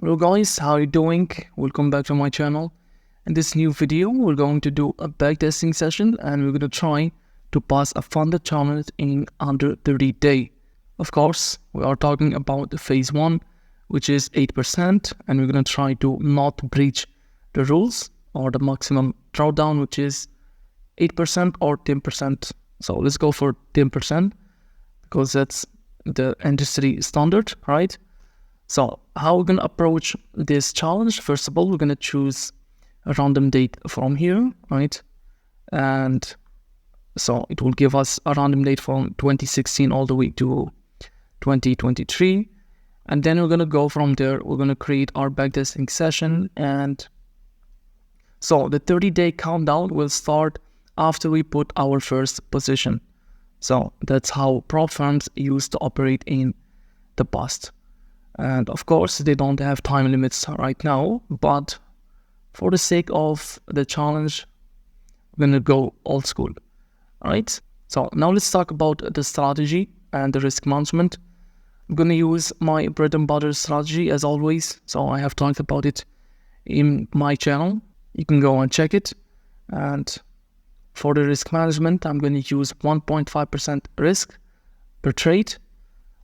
Hello guys, how are you doing? Welcome back to my channel. In this new video, we're going to do a backtesting session and we're going to try to pass a funded challenge in under 30 days. Of course, we are talking about the phase 1, which is 8%, and we're going to try to not breach the rules or the maximum drawdown, which is 8% or 10%. So let's go for 10% because that's the industry standard, right? So how we're going to approach this challenge? First of all, we're going to choose a random date from here, right? And so it will give us a random date from 2016 all the way to 2023. And then we're going to go from there. We're going to create our backtesting session. And so the 30-day countdown will start after we put our first position. So that's how prop firms used to operate in the past. And of course, they don't have time limits right now, but for the sake of the challenge, we're gonna go old school. All right. So now let's talk about the strategy and the risk management. I'm gonna use my bread and butter strategy as always. So I have talked about it in my channel. You can go and check it. And for the risk management, I'm gonna use 1.5% risk per trade.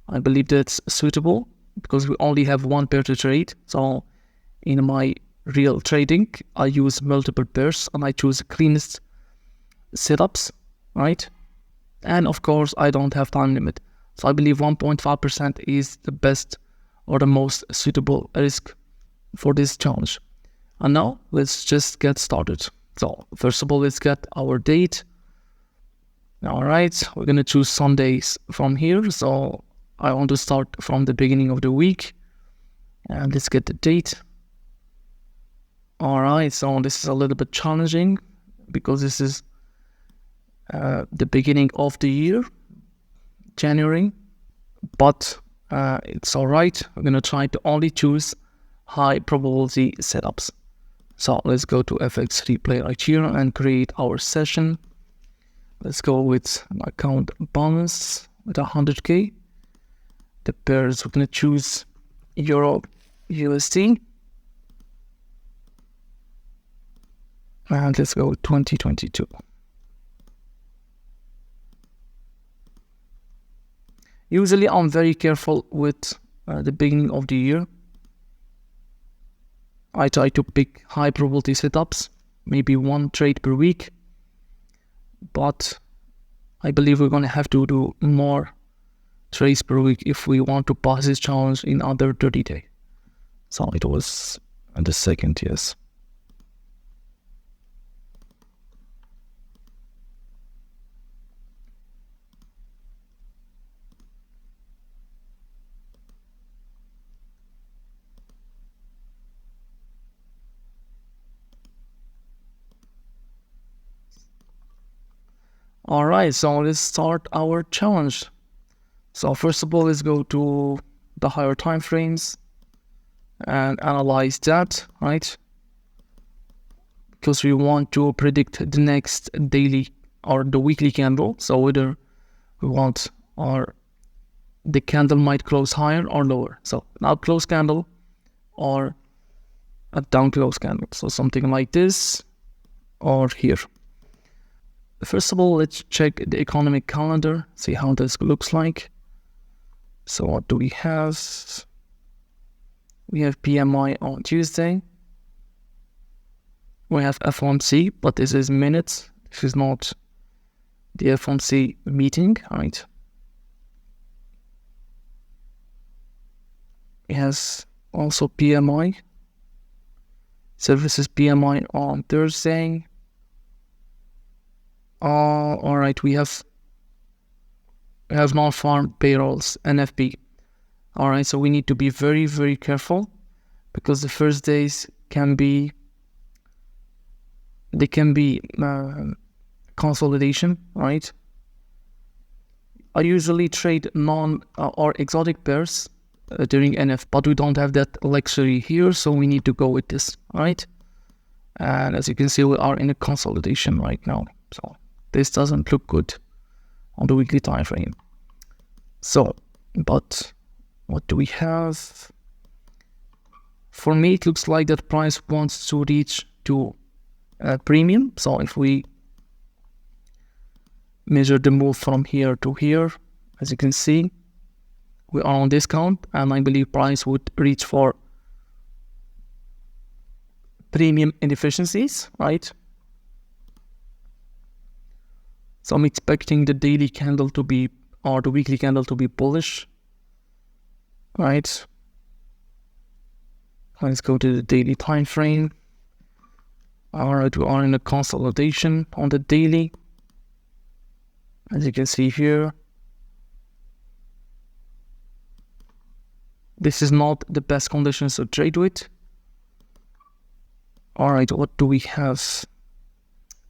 I believe that's suitable, because we only have one pair to trade. So in my real trading, I use multiple pairs and I choose the cleanest setups, right? And of course, I don't have time limit. So I believe 1.5% is the best or the most suitable risk for this challenge. And now let's just get started. So first of all, let's get our date. All right, we're gonna choose Sundays from here. So I want to start from the beginning of the week, and let's get the date. All right, so this is a little bit challenging because this is the beginning of the year, January, but it's all right. We're gonna try to only choose high probability setups. So let's go to FX replay right here and create our session. Let's go with an account balance with 100K. The pairs, we're going to choose Euro USD. And let's go 2022. Usually I'm very careful with the beginning of the year. I try to pick high probability setups, maybe one trade per week. But I believe we're going to have to do more trades per week if we want to pass this challenge in under 30 days. So it was the second, yes. All right, so let's start our challenge. So first of all, let's go to the higher time frames and analyze that, right? Because we want to predict the next daily or the weekly candle. So whether we want the candle might close higher or lower. So an up close candle or a down close candle. So something like this or here. First of all, let's check the economic calendar, see how this looks like. So what do we have? We have PMI on Tuesday. We have FOMC, but this is minutes. This is not the FOMC meeting, right? It has also PMI. Services PMI on Thursday. All right, we have non-farm payrolls, NFP. All right, so we need to be very, very careful because the first days can be consolidation, right? I usually trade non or exotic pairs during NF, but we don't have that luxury here, so we need to go with this, right? And as you can see, we are in a consolidation right now, so this doesn't look good on the weekly time frame. So, but what do we have? for me, it looks like that price wants to reach to premium. So if we measure the move from here to here, as you can see, we are on discount, and I believe price would reach for premium inefficiencies, right? So I'm expecting the daily candle to be, or the weekly candle to be bullish, right? Let's go to the daily time frame. All right, we are in a consolidation on the daily, as you can see here. This is not the best conditions to trade with. All right, what do we have?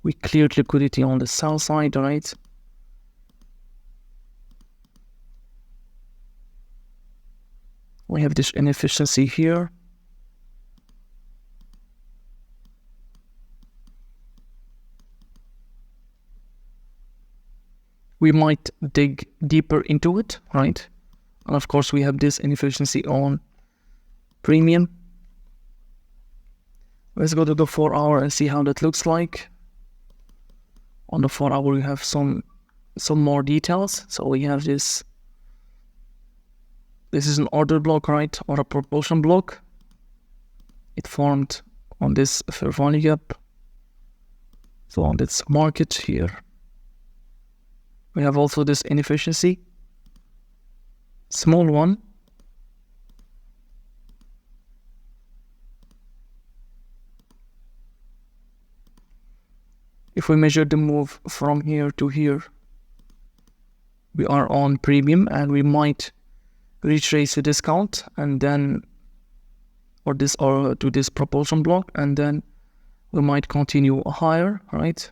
We cleared liquidity on the sell side, all right? We have this inefficiency here. We might dig deeper into it, right? And of course, we have this inefficiency on premium. Let's go to the 4 hour and see how that looks like. On the 4 hour, we have some more details. So we have this. This is an order block, right? Or a propulsion block. It formed on this fair value gap. So on this market here. We have also this inefficiency. Small one. If we measure the move from here to here, we are on premium, and we might retrace a discount and then or to this propulsion block, and then we might continue higher, right?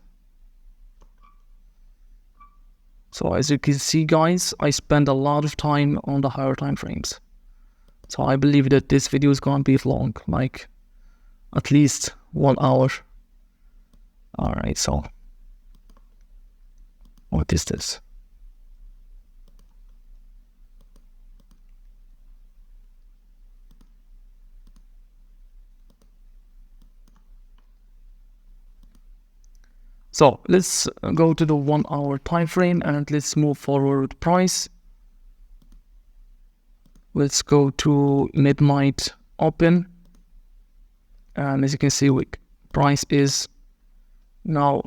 So as you can see, guys, I spend a lot of time on the higher time frames. So I believe that this video is going to be long, like at least 1 hour. All right, so what is this? So let's go to the 1 hour time frame and let's move forward with price. Let's go to midnight open, and as you can see, price is now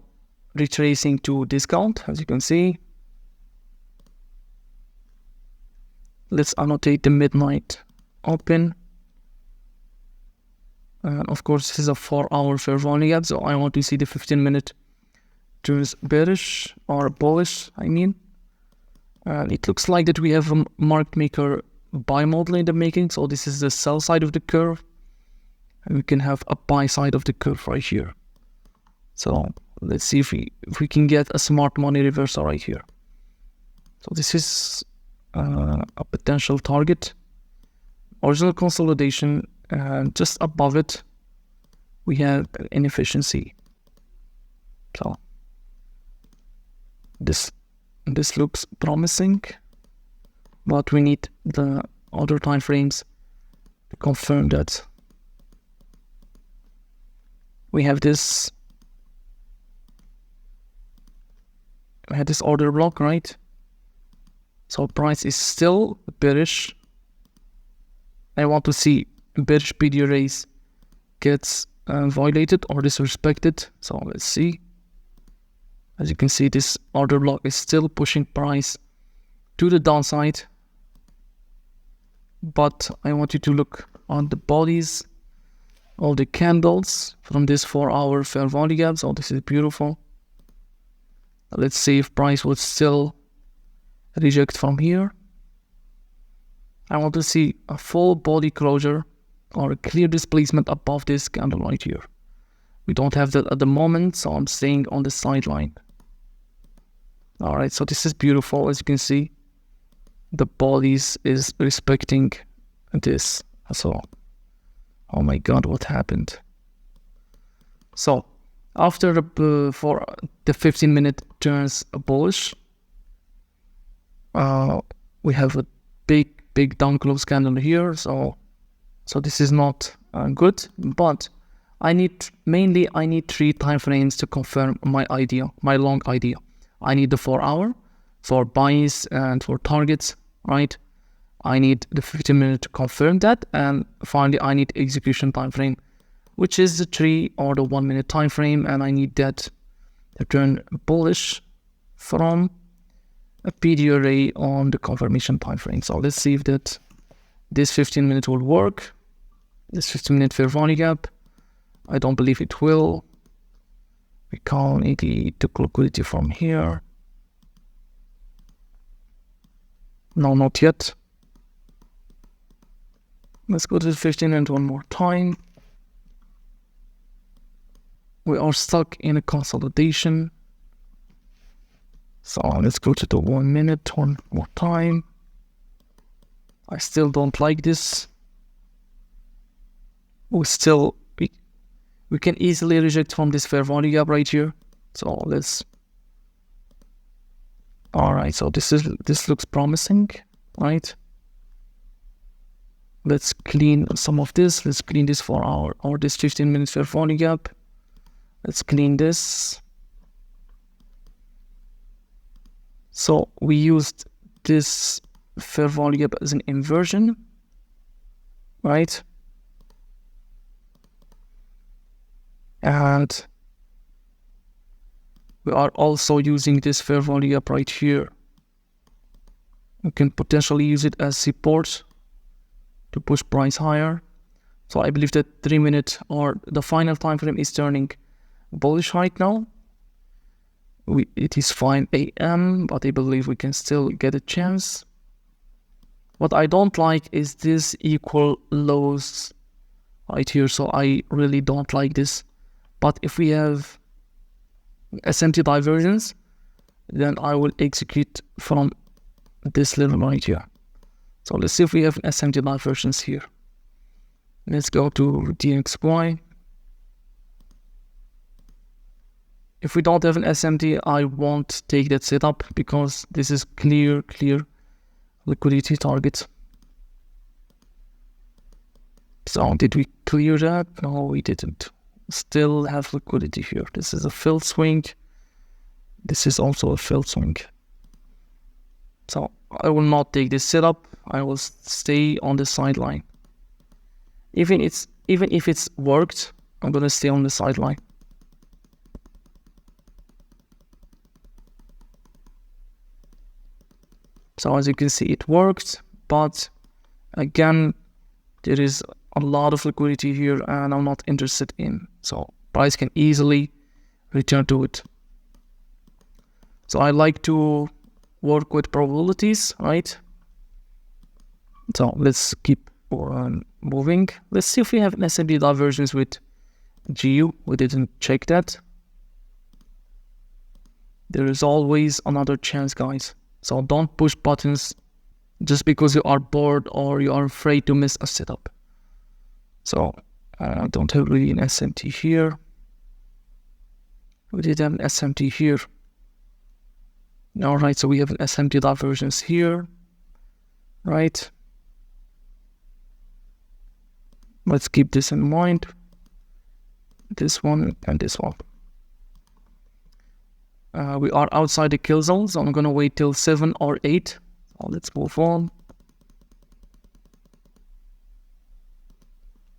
retracing to discount, as you can see. Let's annotate the midnight open. And of course, this is a 4 hour fair value gap, so I want to see the 15-minute turns bearish or bullish, I mean. And it looks like that we have a market maker buy model in the making. So this is the sell side of the curve, and we can have a buy side of the curve right here. So let's see if we can get a smart money reversal right here. So this is a potential target. Original consolidation, and just above it we have inefficiency. So this looks promising, but we need the other time frames to confirm that. We have this order block, right? So price is still bearish. I want to see bearish PD raise gets violated or disrespected. So let's see. As you can see, this order block is still pushing price to the downside. But I want you to look on the bodies, all the candles from this 4 hour fair value gap. So this is beautiful. Let's see if price would still reject from here. I want to see a full body closure or a clear displacement above this candle right here. We don't have that at the moment, so I'm staying on the sideline. All right, so this is beautiful. As you can see, the bodies is respecting this. So, oh my God, what happened? So after for the 15-minute turns bullish, we have a big down close candle here. So So this is not good, but I need 3 time frames to confirm my idea, my long idea. I need the 4-hour for buys and for targets, right? I need the 15-minute to confirm that, and finally I need execution time frame, which is the 3 or the 1-minute time frame, and I need that to turn bullish from a PD array on the confirmation time frame. So let's see if that this 15-minute will work. This 15-minute fair value gap, I don't believe it will. We can't easily take liquidity from here. No, not yet. Let's go to the 15-minute one more time. We are stuck in a consolidation. So let's go to the 1 minute one more time. I still don't like this. We can easily reject from this fair value gap right here. So let's. All right, so this looks promising, right? Let's clean some of this. Let's clean this for our this 15-minute fair value gap. Let's clean this. So we used this fair value gap as an inversion, right? And we are also using this fair value gap right here. We can potentially use it as support to push price higher. So I believe that 3-minute or the final time frame is turning bullish right now. It is 5 a.m., but I believe we can still get a chance. What I don't like is this equal lows right here, so I really don't like this. But if we have SMT divergence, then I will execute from this level right here. So let's see if we have an SMT divergence here. Let's go to DXY. If we don't have an SMT, I won't take that setup because this is clear liquidity target. So did we clear that? No, we didn't. Still have liquidity here. This is a fill swing. This is also a fill swing. So I will not take this setup. I will stay on the sideline. Even if it's worked, I'm gonna stay on the sideline. So as you can see, it worked, but again, there is a lot of liquidity here and I'm not interested in. So price can easily return to it. So I like to work with probabilities, right? So let's keep moving. Let's see if we have an SMT divergence with GU. We didn't check that. There is always another chance, guys. So don't push buttons just because you are bored or you are afraid to miss a setup. So I don't have really an SMT here. We did have an SMT here. All right, so we have an SMT divergence here, right? Let's keep this in mind. This one and this one. We are outside the kill zone, so I'm gonna wait till 7 or 8. So let's move on.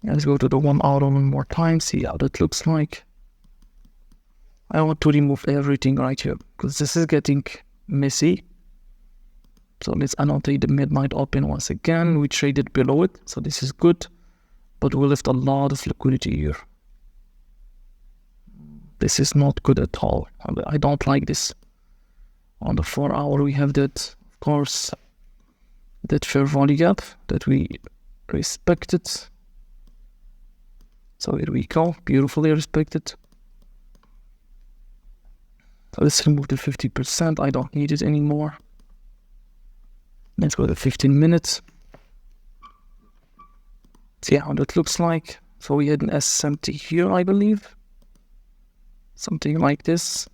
Let's go to the 1 hour one more time, see how that looks like. I want to remove everything right here because this is getting messy. So let's annotate the midnight open once again. We traded below it, so this is good, but we left a lot of liquidity here. This is not good at all. I don't like this. On the 4 hour, we have that, of course, that fair value gap that we respected. So here we go, beautifully respected. So let's remove the 50%. I don't need it anymore. Let's go to 15 minutes. See how that looks like. So we had an SMT here, I believe. Something like this.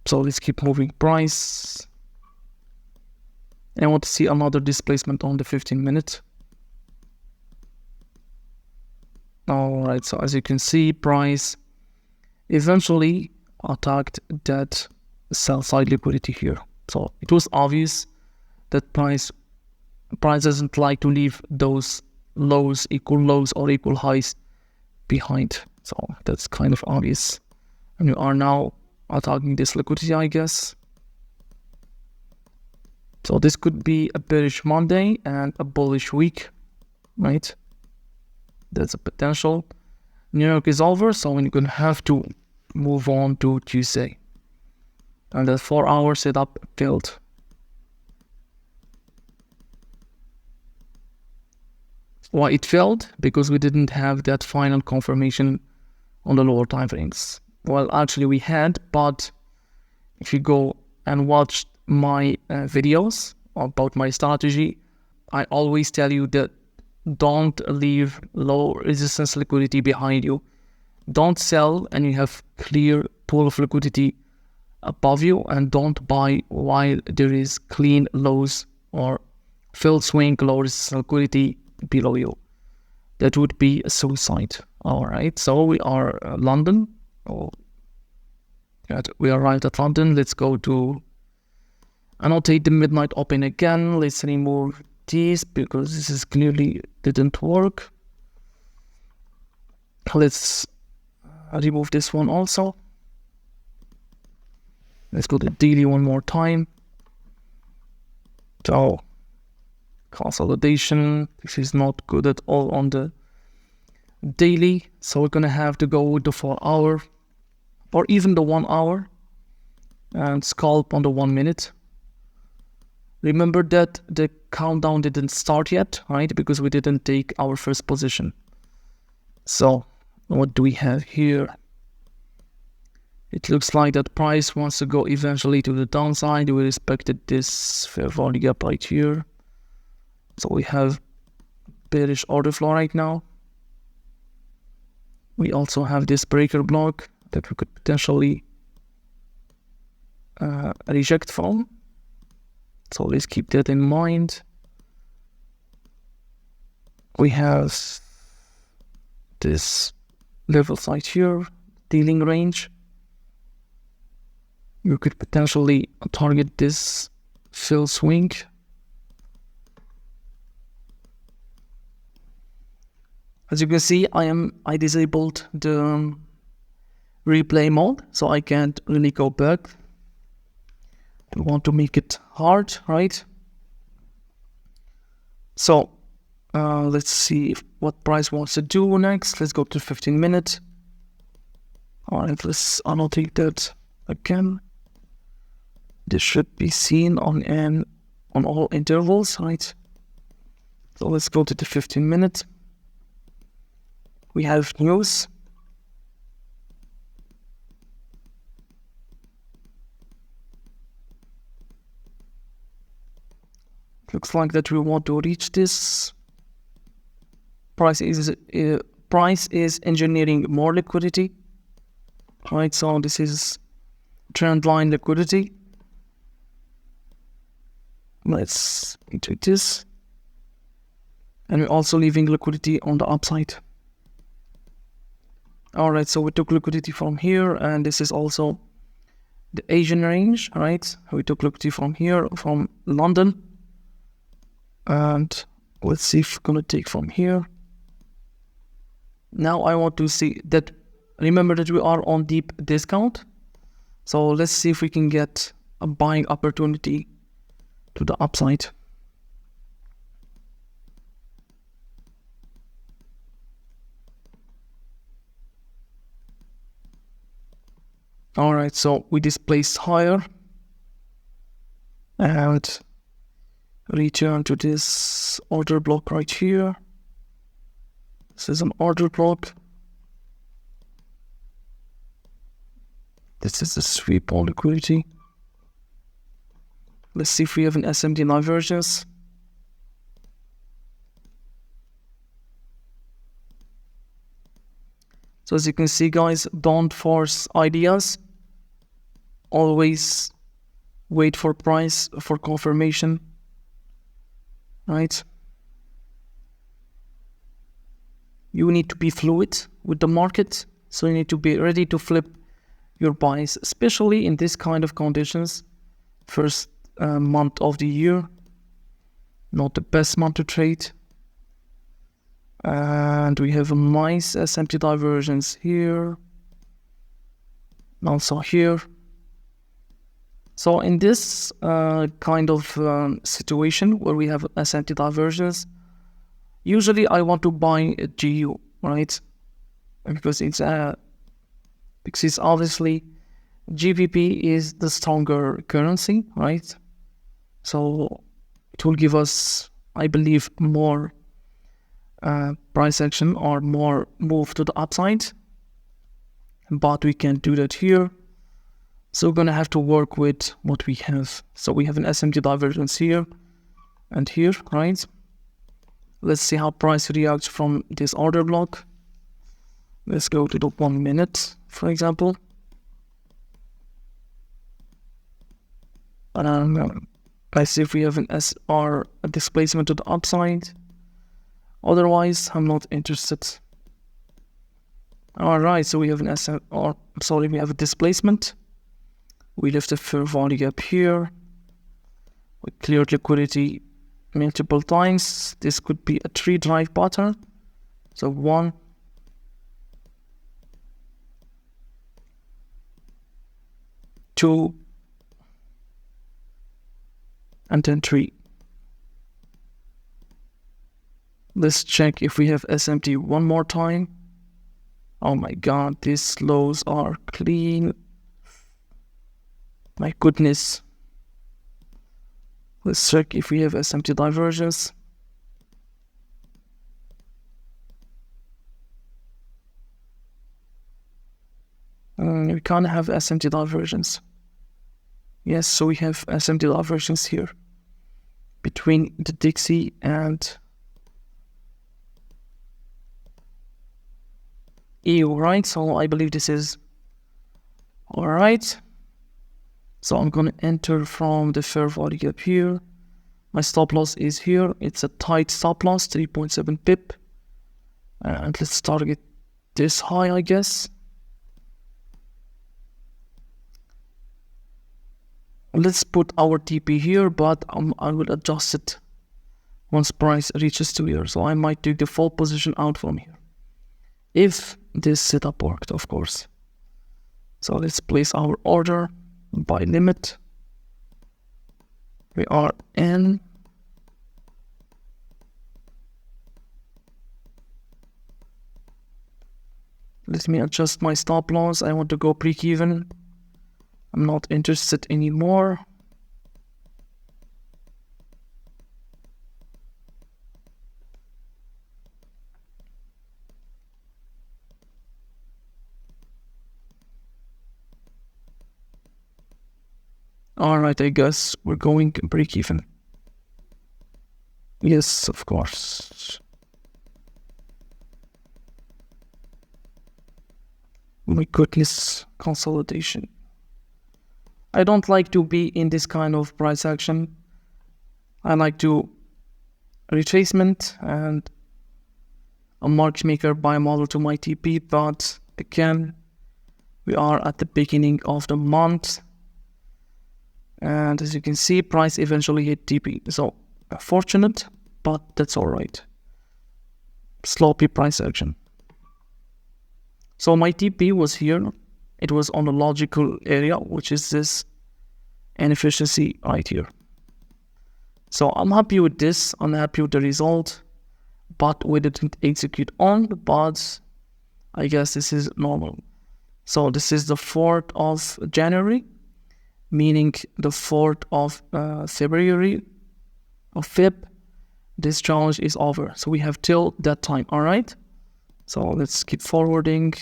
So let's keep moving price. And I want to see another displacement on the 15 minutes. Alright, so as you can see, price eventually attacked that sell side liquidity here. So it was obvious that price doesn't like to leave those lows, equal lows or equal highs behind. So that's kind of obvious. And we are now attacking this liquidity, I guess. So this could be a bearish Monday and a bullish week, right? That's a potential. New York is over, so we're gonna have to move on to Tuesday. And the 4-hour setup failed. Why it failed? Because we didn't have that final confirmation on the lower time frames. Well, actually we had, but if you go and watch my videos about my strategy, I always tell you that don't leave low resistance liquidity behind you. Don't sell and you have clear pool of liquidity above you, and don't buy while there is clean lows or fill swing low resistance liquidity below you. That would be a suicide. All right, so we are London. We arrived at London. Let's go to annotate the midnight open again. Let's remove this because this is clearly didn't work. Let's remove this one also. Let's go to daily one more time. So consolidation, this is not good at all on the daily, so we're gonna have to go with the 4-hour or even the 1 hour and scalp on the 1 minute. Remember that the countdown didn't start yet, right? Because we didn't take our first position. So what do we have here? It looks like that price wants to go eventually to the downside. We respected this fair value gap right here. So we have bearish order flow right now. We also have this breaker block that we could potentially reject from. So let's keep that in mind. We have this level side here, dealing range. You could potentially target this fill swing. As you can see, I disabled the replay mode, so I can't really go back. We want to make it hard, right? So let's see what price wants to do next. Let's go to 15 minutes. All right, let's annotate that again. This should be seen on all intervals, right? So let's go to the 15 minutes. We have news. Looks like that we want to reach this. Price is engineering more liquidity, right? So this is trend line liquidity. Let's take this, and we're also leaving liquidity on the upside. All right, so we took liquidity from here, and this is also the Asian range, right? We took liquidity from here, from London. And let's see if we're gonna take from here. Now I want to see that, remember that we are on deep discount. So let's see if we can get a buying opportunity to the upside. All right, so we displaced higher and return to this order block right here. This is an order block. This is the sweep on liquidity. Let's see if we have an SMD divergence. So as you can see, guys, don't force ideas. Always wait for price for confirmation right? You need to be fluid with the market, so you need to be ready to flip your buys, especially in this kind of conditions. First month of the year, not the best month to trade. And we have a nice SMT divergence here, also here. So in this kind of situation where we have SMT divergence, usually I want to buy a GU, right? Because it's obviously GBP is the stronger currency, right? So it will give us, I believe, more price action or more move to the upside, but we can't do that here. So we're gonna have to work with what we have. So we have an SMT divergence here and here, right? Let's see how price reacts from this order block. Let's go to the 1 minute, for example. Let's see if we have an SR a displacement to the upside. Otherwise, I'm not interested. Alright, so we have we have a displacement. We left a fair value gap here. We cleared liquidity multiple times. This could be a 3 drive pattern. So 1, 2, and then 3. Let's check if we have SMT one more time. Oh my god, these lows are clean. My goodness. Let's check if we have SMT divergence. We can't have SMT divergence. Yes, so we have SMT divergence here between the Dixie and EU, right? So I believe this is alright. So I'm gonna enter from the fair value gap here. My stop loss is here. It's a tight stop loss, 3.7 pip. And let's target this high, I guess. Let's put our TP here, but I will adjust it once price reaches to here. So I might take the full position out from here, if this setup worked, of course. So let's place our order by limit. We are in. Let me adjust my stop loss. I want to go break-even. I'm not interested anymore. Alright, I guess we're going break even. Yes, of course. My goodness, consolidation. I don't like to be in this kind of price action. I like to retracement and a market maker buy model to my TP, but again, we are at the beginning of the month. And as you can see, price eventually hit TP. So fortunate, but that's all right. Sloppy price action. So my TP was here. It was on the logical area, which is this inefficiency right here. So I'm happy with this. I'm happy with the result, but we didn't execute on, but I guess this is normal. So this is the 4th of January, meaning the 4th of February of Feb. This challenge is over. So we have till that time, all right? So let's keep forwarding.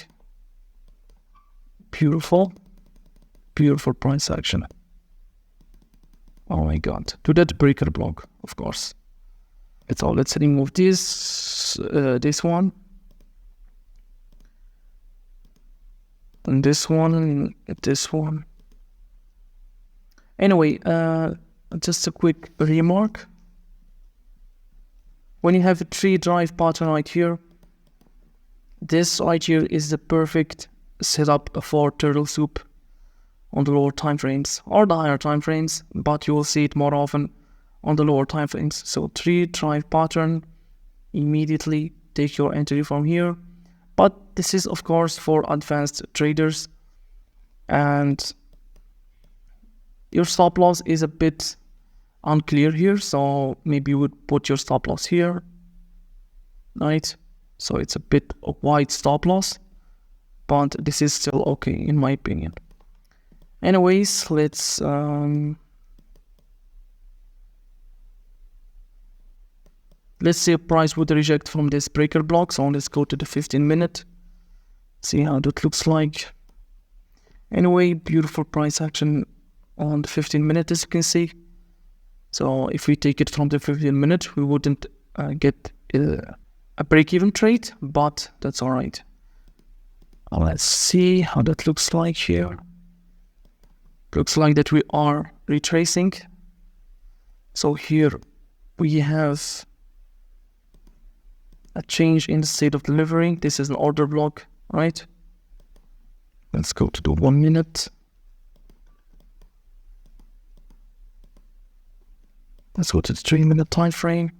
Beautiful, beautiful price action. Oh my god, to that breaker block, of course. So let's remove this, this one, and this one, and this one. Anyway, just a quick remark. When you have a 3 drive pattern right here, this right here is the perfect setup for turtle soup on the lower time frames or the higher time frames, but you will see it more often on the lower time frames. So 3 drive pattern, immediately take your entry from here. But this is of course for advanced traders, and your stop loss is a bit unclear here, so maybe you would put your stop loss here, right? So it's a bit of wide stop loss, but this is still okay in my opinion. Anyways, let's say a price would reject from this breaker block. So let's go to the 15-minute, see how that looks like. Anyway, beautiful price action on the 15-minute, as you can see. So if we take it from the 15-minute, we wouldn't get a break-even trade, but that's all right. Let's see how that looks like here. Looks like that we are retracing. So here we have a change in the state of delivery. This is an order block, right? Let's go to the 1 minute. Let's go to the 3-minute time frame.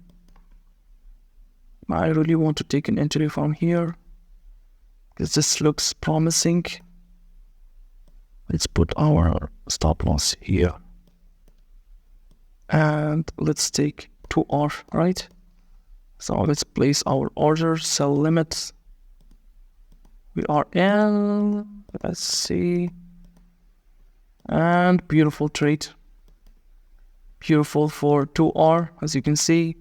I really want to take an entry from here because this looks promising. Let's put our stop loss here. And let's take 2R, right? So let's place our order, sell limits. We are in, let's see. And beautiful trade. Beautiful for 2R, as you can see.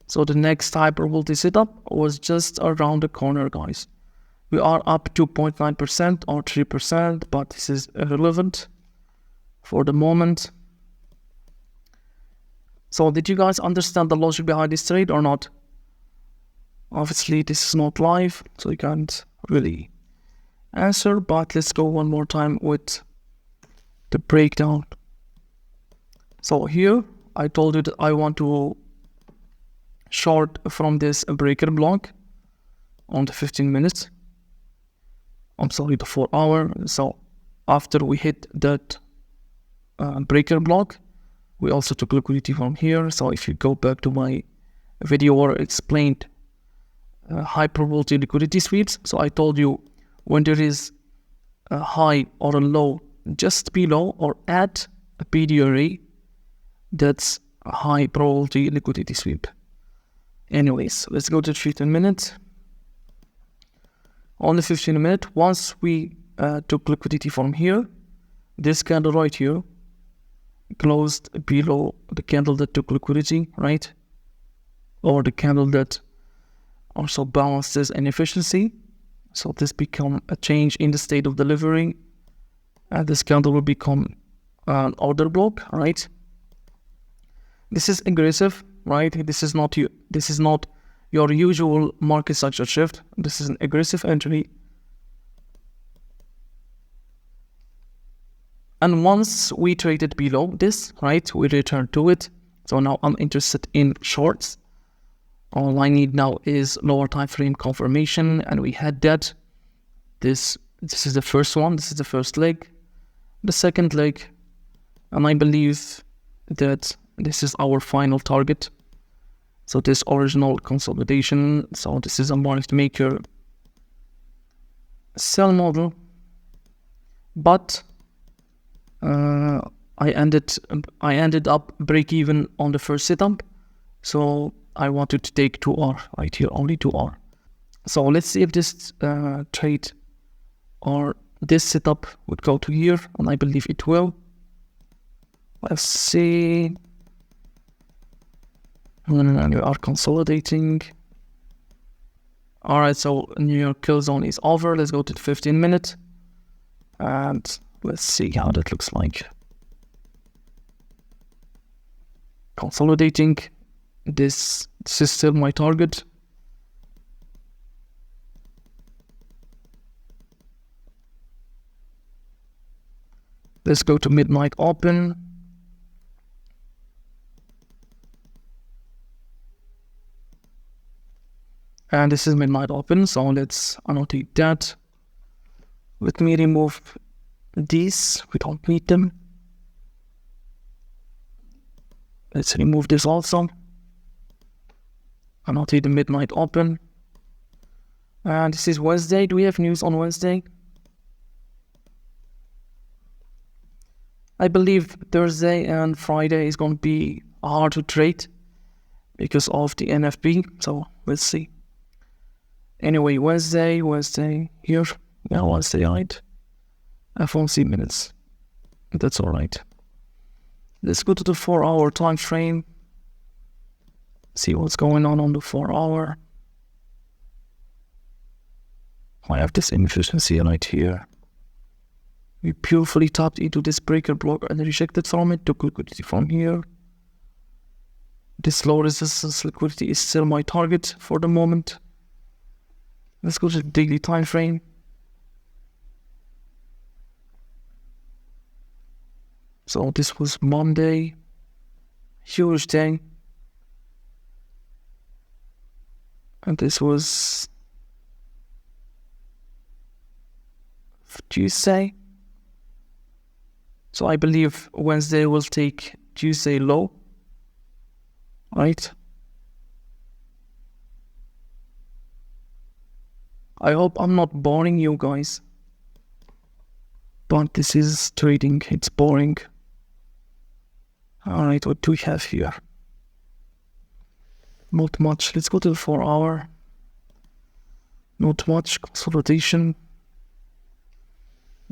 So the next hyperbolic setup was just around the corner, guys. We are up 2.9% or 3%, but this is irrelevant for the moment. So did you guys understand the logic behind this trade or not? Obviously this is not live, so you can't really answer, but let's go one more time with the breakdown. So here I told you that I want to short from this breaker block on the 15 minutes. I'm sorry, the 4 hour. So after we hit that breaker block, we also took liquidity from here. So if you go back to my video where I explained high probability liquidity sweeps, so I told you when there is a high or a low just below or at a PD array, that's a high probability liquidity sweep. Anyways, let's go to 15 minutes. On the 15 minute, once we took liquidity from here, this candle right here closed below the candle that took liquidity, right? Or the candle that also balances inefficiency. So this become a change in the state of delivery, and this candle will become an order block, right? This is aggressive, right? This is not your usual market structure shift. This is an aggressive entry. And once we traded below this, right, we returned to it. So now I'm interested in shorts. All I need now is lower time frame confirmation, and we had that. This is the first one. This is the first leg. The second leg, and I believe that this is our final target. So this original consolidation. So this is a market maker sell model, but I ended up break even on the first setup. So I wanted to take 2R right here, only 2R. So let's see if this trade or this setup would go to here, and I believe it will. Let's see. And we are consolidating. All right, so New York kill zone is over. Let's go to the 15 minute, and let's see how that looks like. Consolidating. This is still my target. Let's go to midnight open. And this is midnight open, so let's annotate that. Let me remove these, we don't need them. Let's remove this also. Annotate the midnight open. And this is Wednesday. Do we have news on Wednesday? I believe Thursday and Friday is going to be hard to trade because of the NFP, so let's see. Anyway, Wednesday here. Yeah, Wednesday, right? FOMC minutes. That's all right. Let's go to the 4-hour time frame. See what's going on the 4-hour. I have this inefficiency right here. We purely tapped into this breaker block and rejected from it, took liquidity from here. This low resistance liquidity is still my target for the moment. Let's go to the daily time frame. So this was Monday, huge day. And this was Tuesday. So I believe Wednesday will take Tuesday low, right? I hope I'm not boring you guys, but this is trading, it's boring. Alright, what do we have here? Not much. Let's go to the 4-hour. Not much consolidation.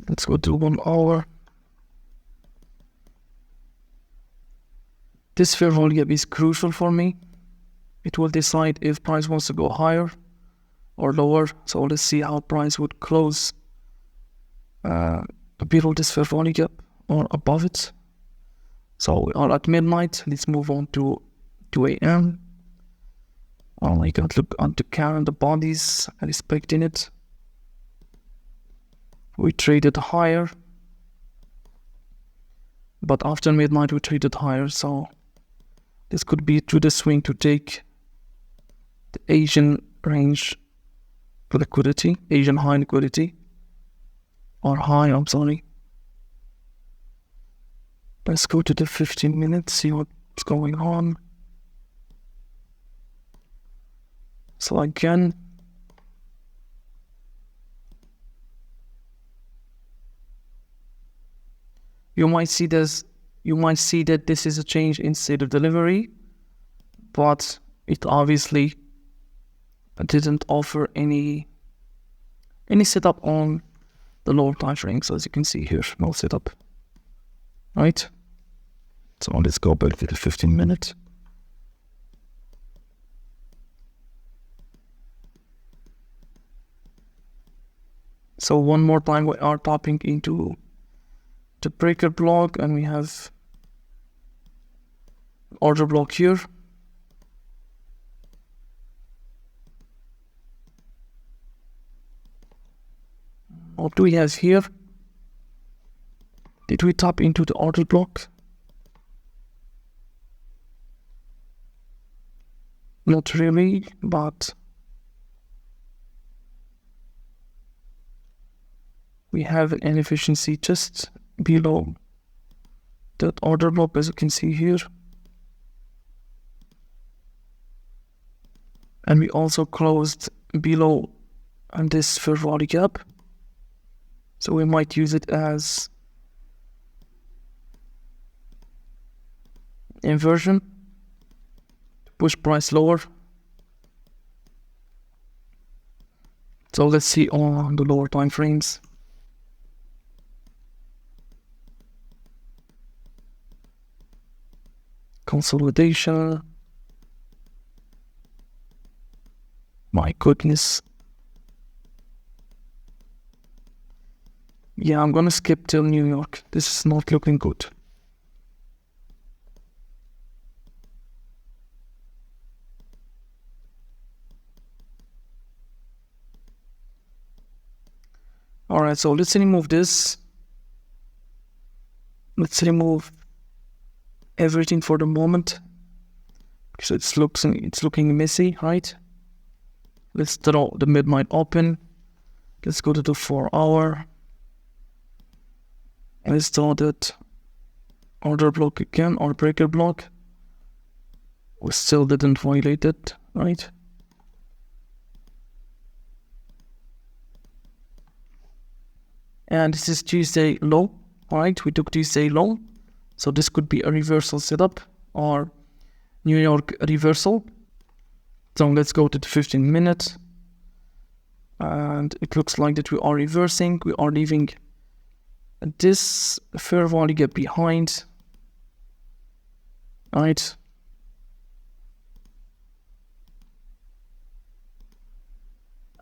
Let's go to 1 hour. This fair value gap is crucial for me. It will decide if price wants to go higher or lower. So let's see how price would close below this fair value gap or above it. So we are at midnight. Let's move on to 2 a.m. I can look at the current, the bodies, respecting it. We traded higher, but after midnight we traded higher, so this could be through the swing to take the Asian range liquidity, Asian high liquidity, or high, I'm sorry. Let's go to the 15 minutes, see what's going on. So again, you might see that this is a change in state of delivery, but it obviously didn't offer any setup on the lower time frame. So as you can see here, no setup, right? So let's go back to the 15 minute. So one more time, we are tapping into the breaker block and we have order block here. What do we have here? Did we tap into the order block? Not really, but we have an inefficiency just below that order block, as you can see here. And we also closed below this fair value gap. So we might use it as inversion to push price lower. So let's see on the lower time frames. Consolidation. My goodness. Yeah, I'm gonna skip till New York. This is not looking good. Alright, so let's remove this. Let's remove everything for the moment because it's looking messy, right? let's draw the midnight open. Let's go to the 4 hour. Let's draw that order block again, or breaker block. We still didn't violate it, right? And this is Tuesday low, alright? We took Tuesday low. So this could be a reversal setup or New York reversal. So let's go to the 15 minutes. And it looks like that we are reversing. We are leaving this fair value gap behind. Right.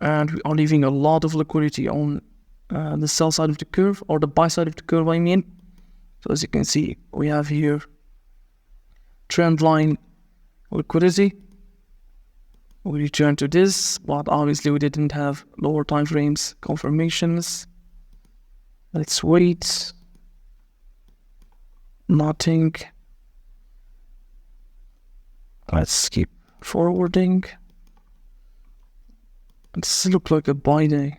And we are leaving a lot of liquidity on the sell side of the curve, or the buy side of the curve, I mean. So as you can see, we have here trend line liquidity. We return to this, but obviously we didn't have lower time frames confirmations. Let's wait. Nothing. Let's keep forwarding. This looks like a buy day.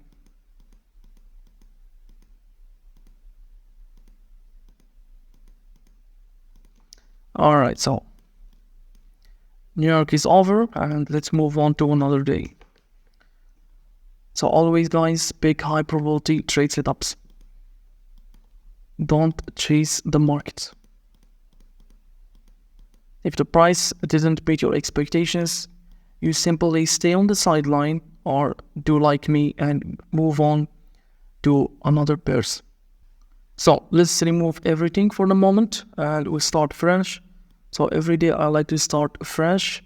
Alright, so New York is over, and let's move on to another day. So always, guys, big high probability trade setups. Don't chase the market. If the price didn't meet your expectations, you simply stay on the sideline, or do like me and move on to another pairs. So let's remove everything for the moment and we start fresh. So every day I like to start fresh.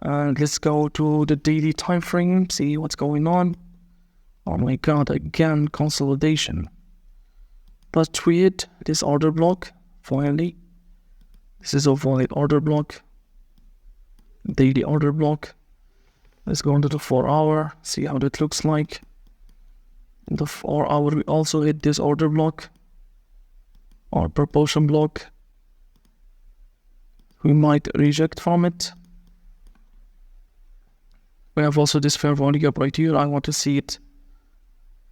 And let's go to the daily time frame, see what's going on. Oh my god, again, consolidation. Let's tweet this order block, finally. This is a valid order block. Daily order block. Let's go into the 4 hour, see how that looks like. In the 4 hour, we also hit this order block, or propulsion block. We might reject from it. We have also this fair value gap right here. I want to see it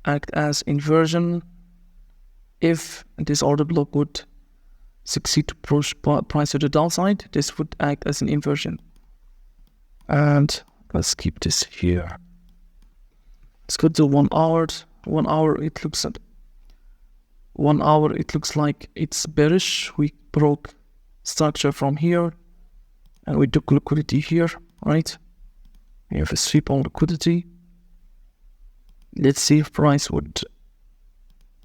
act as inversion. If this order block would succeed to push price to the downside, this would act as an inversion. And let's keep this here. Let's go to 1 hour. 1 hour, it looks at 1 hour, it looks like it's bearish. We broke structure from here, and we took liquidity here, right? We have a sweep on liquidity. Let's see if price would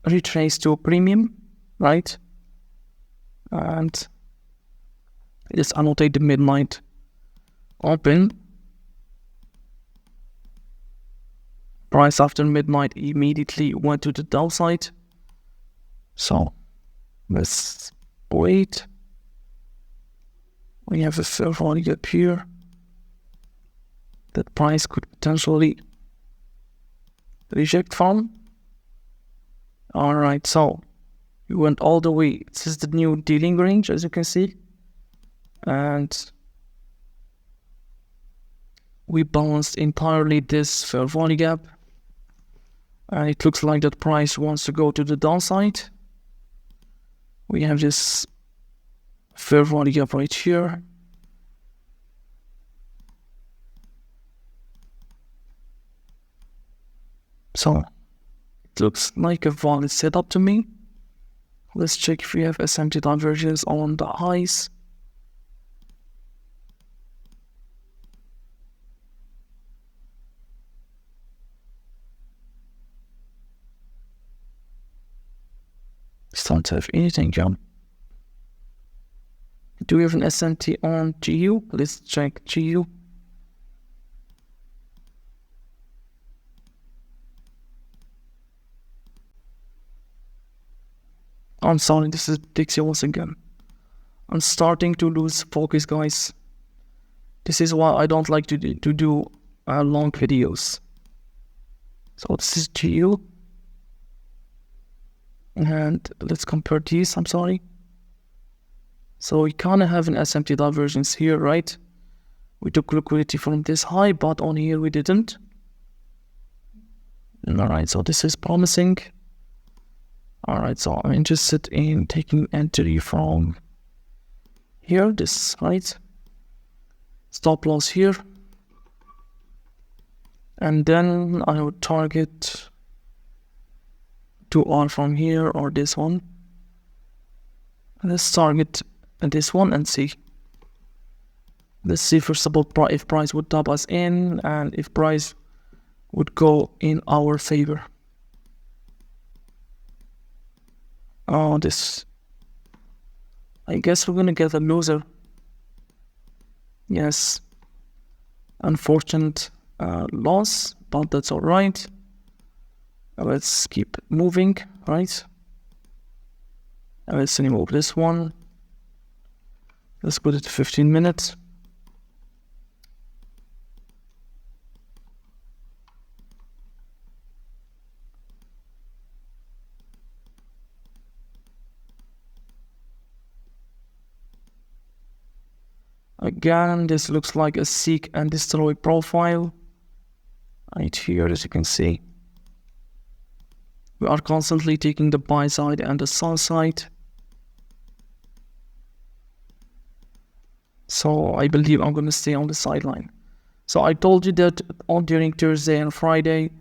retrace to a premium, right? And let's annotate the midnight open. Price after midnight immediately went to the downside. So let's wait. We have a fair value gap here that price could potentially reject from. Alright, so we went all the way. This is the new dealing range, as you can see. And we balanced entirely this fair value gap. And it looks like that price wants to go to the downside. We have this fair value gap right here. So it looks like a valid setup to me. Let's check if we have SMT divergence on the highs. Don't have anything, John. Do we have an SMT on GU? Let's check GU. I'm sorry, this is Dixie once again. I'm starting to lose focus, guys. This is why I don't like to do long videos. So this is GU. And let's compare these, I'm sorry. So we kind of have an SMT divergence here, right? We took liquidity from this high, but on here we didn't. Alright, so this is promising. Alright, so I'm interested in taking entry from here, this side. Stop loss here. And then I would target 2R from here or this one. Let's target this one and see. Let's see first of all if price would top us in and if price would go in our favor. Oh, this. I guess we're gonna get a loser. Yes. Unfortunate loss, but that's alright. Let's keep moving, right? Let's remove this one. Let's put it to 15 minutes. Again, this looks like a seek and destroy profile. Right here, as you can see. We are constantly taking the buy side and the sell side. So I believe I'm going to stay on the sideline. So I told you that during Thursday and Friday,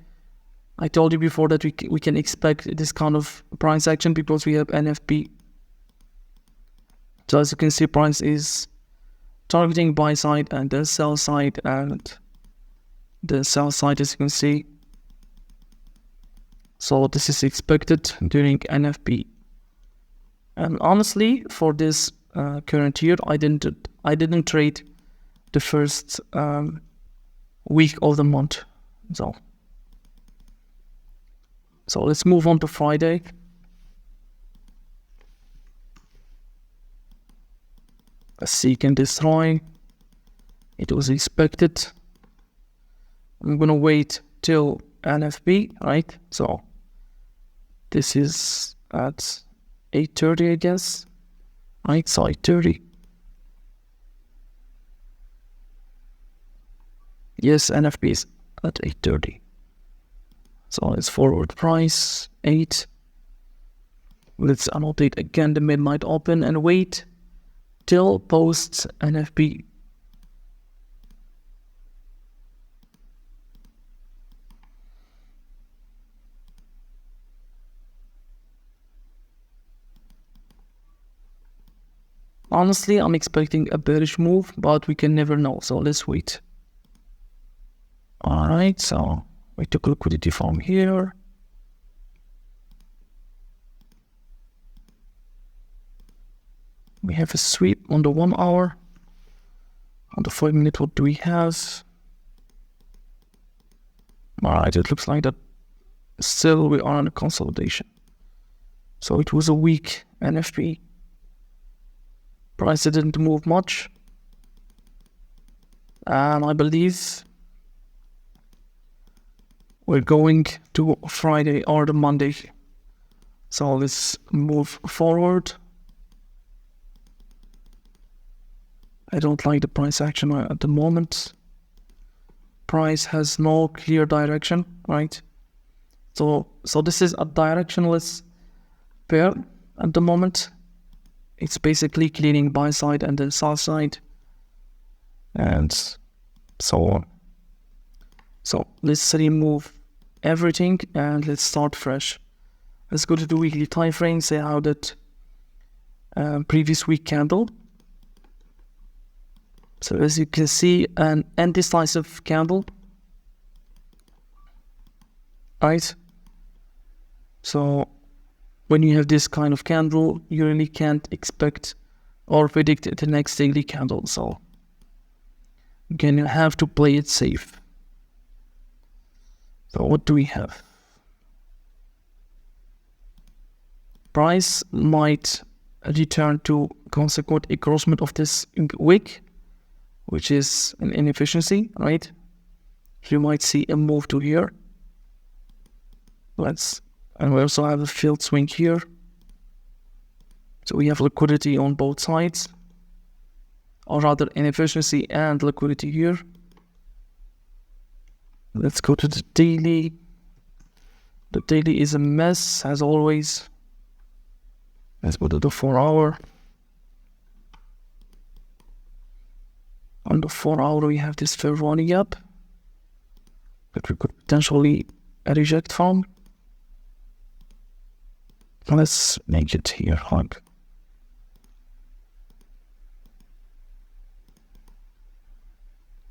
I told you before that we can expect this kind of price action because we have NFP. So as you can see, price is targeting buy side and the sell side, and the sell side, as you can see. So this is expected during NFP. And honestly, for this current year, I didn't trade the first week of the month. So let's move on to Friday. A seek and destroy. It was expected. I'm gonna wait till NFP, right? So this is at 8:30, I guess. Right, so 8:30. Yes, NFP is at 8:30. So it's forward price 8. Let's annotate again the midnight open and wait till post NFP. Honestly, I'm expecting a bearish move, but we can never know, so let's wait. Alright, so we took liquidity from here. We have a sweep on the 1 hour. On the 5 minute, what do we have? Alright, it looks like that still we are on a consolidation. So it was a weak NFP. Price didn't move much. And I believe we're going to Friday or the Monday. So let's move forward. I don't like the price action at the moment. Price has no clear direction, right? So this is a directionless pair at the moment. It's basically cleaning buy side and then sell side, and so on. So let's remove everything and let's start fresh. Let's go to the weekly time frame, say how that previous week candle. So as you can see, an indecisive candle, right? So when you have this kind of candle, you really can't expect or predict the next daily candle. So again, you have to play it safe. So what do we have? Price might return to consequent encroachment of this wick, which is an inefficiency, right? You might see a move to here. And we also have a field swing here. So we have liquidity on both sides. or rather inefficiency and liquidity here. Let's go to the daily. The daily is a mess as always. Let's go to the 4-hour. On the 4-hour we have this fair value gap that we could potentially reject from. Let's make it here hard.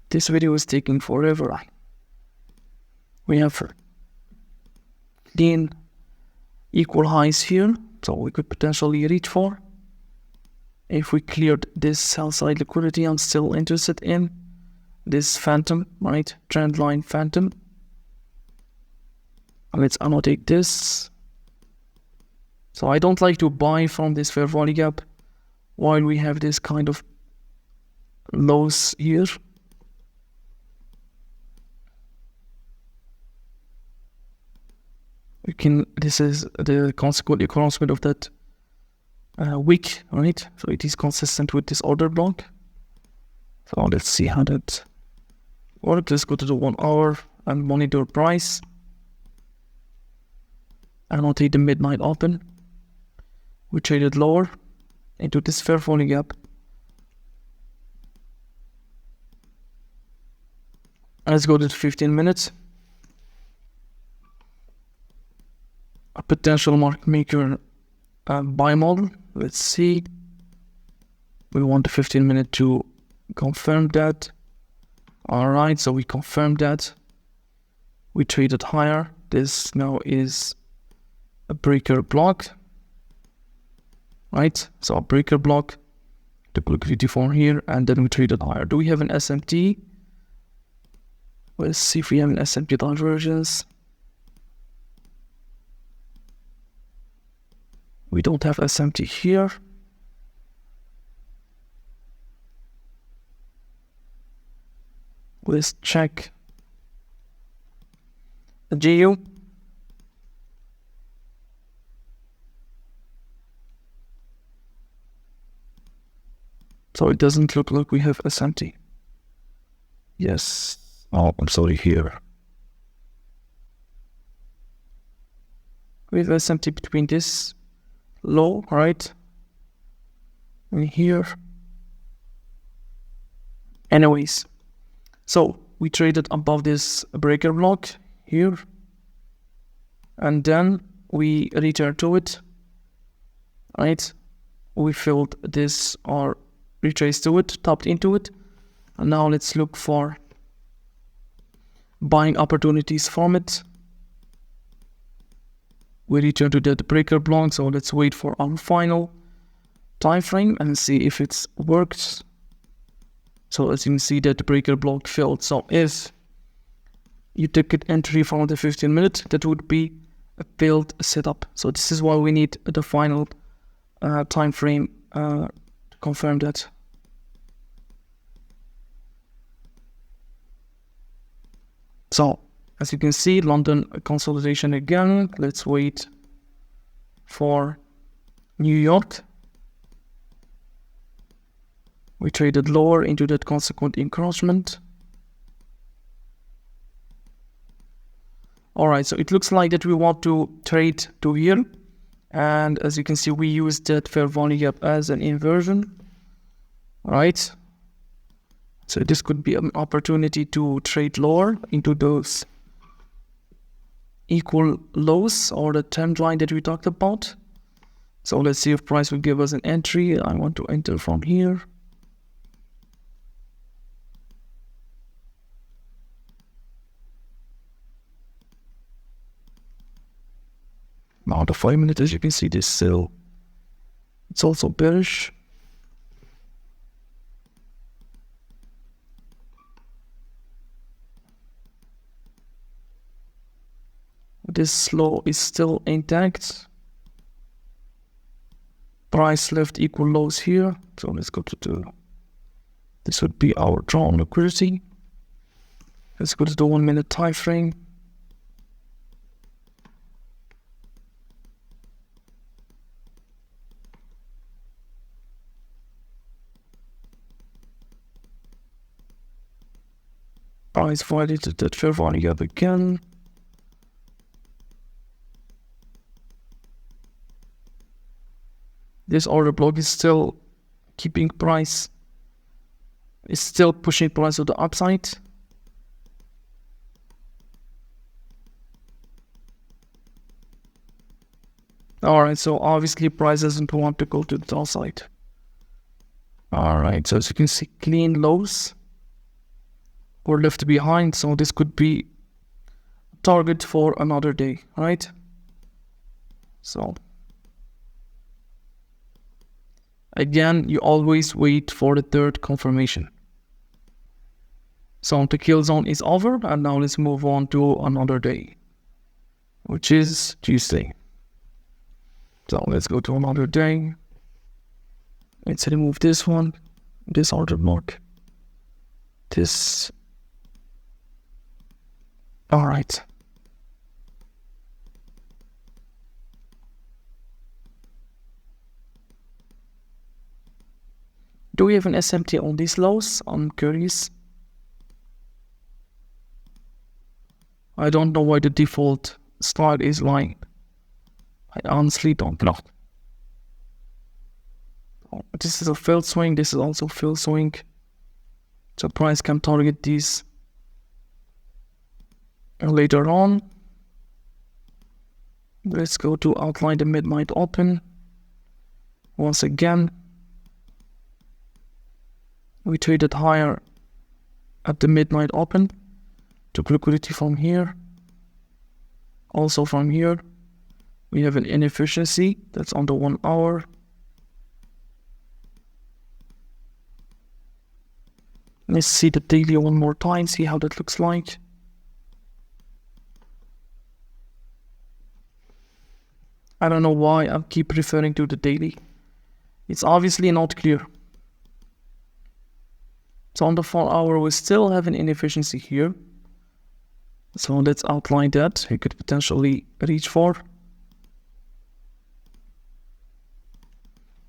This video is taking forever. We have clean equal highs here, so we could potentially reach for. If we cleared this sell side liquidity, I'm still interested in this phantom, right? Trend line phantom. Let's annotate this. So I don't like to buy from this fair value gap while we have this kind of lows here. This is the consequence of that wick, right? So it is consistent with this order block. So let's see how that works. Let's go to the 1 hour and monitor price. Annotate the midnight open. We traded lower into this fair value gap. Let's go to the 15 minutes. A potential market maker buy model. Let's see. We want the 15-minute to confirm that. Alright, so we confirmed that. We traded higher. This now is a breaker block. Right, so a breaker block. The liquidity form here, and then we traded higher. Do we have an SMT? Let's see if we have an SMT divergence. We don't have SMT here. Let's check the GU. So it doesn't look like we have SMT. Yes. Oh, I'm sorry, here. We have SMT between this low, right? And here. Anyways, so we traded above this breaker block here. And then we returned to it, right? We filled this or retraced to it, tapped into it. And now let's look for buying opportunities from it. We return to that breaker block, so let's wait for our final time frame and see if it's worked. So as you can see that the breaker block failed. So if you took an entry from the 15-minute, that would be a failed setup. So this is why we need the final time frame to confirm that. So as you can see, London consolidation again. Let's wait for New York. We traded lower into that consequent encroachment. Alright, so it looks like that we want to trade to here. And as you can see, we used that fair value gap as an inversion. Alright. So this could be an opportunity to trade lower into those equal lows or the trend line that we talked about. So let's see if price will give us an entry. I want to enter from here. Now the 5-minute, as you can see, this still, it's also bearish. This low is still intact. Price left equal lows here. So let's go to this would be our drawn liquidity. Let's go to the 1-minute time frame. price violated that fair value gap again. This order block is still keeping price, is still pushing price to the upside. Alright, so obviously price doesn't want to go to the downside. Alright, so as you can see, clean lows were left behind, so this could be a target for another day, right? So again, you always wait for the third confirmation. So the kill zone is over, and now let's move on to another day, which is Tuesday. So let's go to another day. Let's remove this one, this order block, this. Alright. Do we have an SMT on these lows? I'm curious. I don't know why the default style is lying. I honestly don't know. This is a failed swing, this is also a failed swing. So price can target these later on. Let's go to outline the midnight open. Once again, we traded higher at the midnight open. Took liquidity from here. Also from here, we have an inefficiency that's on the 1 hour. Let's see the daily one more time, see how that looks like. I don't know why I keep referring to the daily. It's obviously not clear. So on the 4 hour, we still have an inefficiency here. So let's outline that. We could potentially reach for.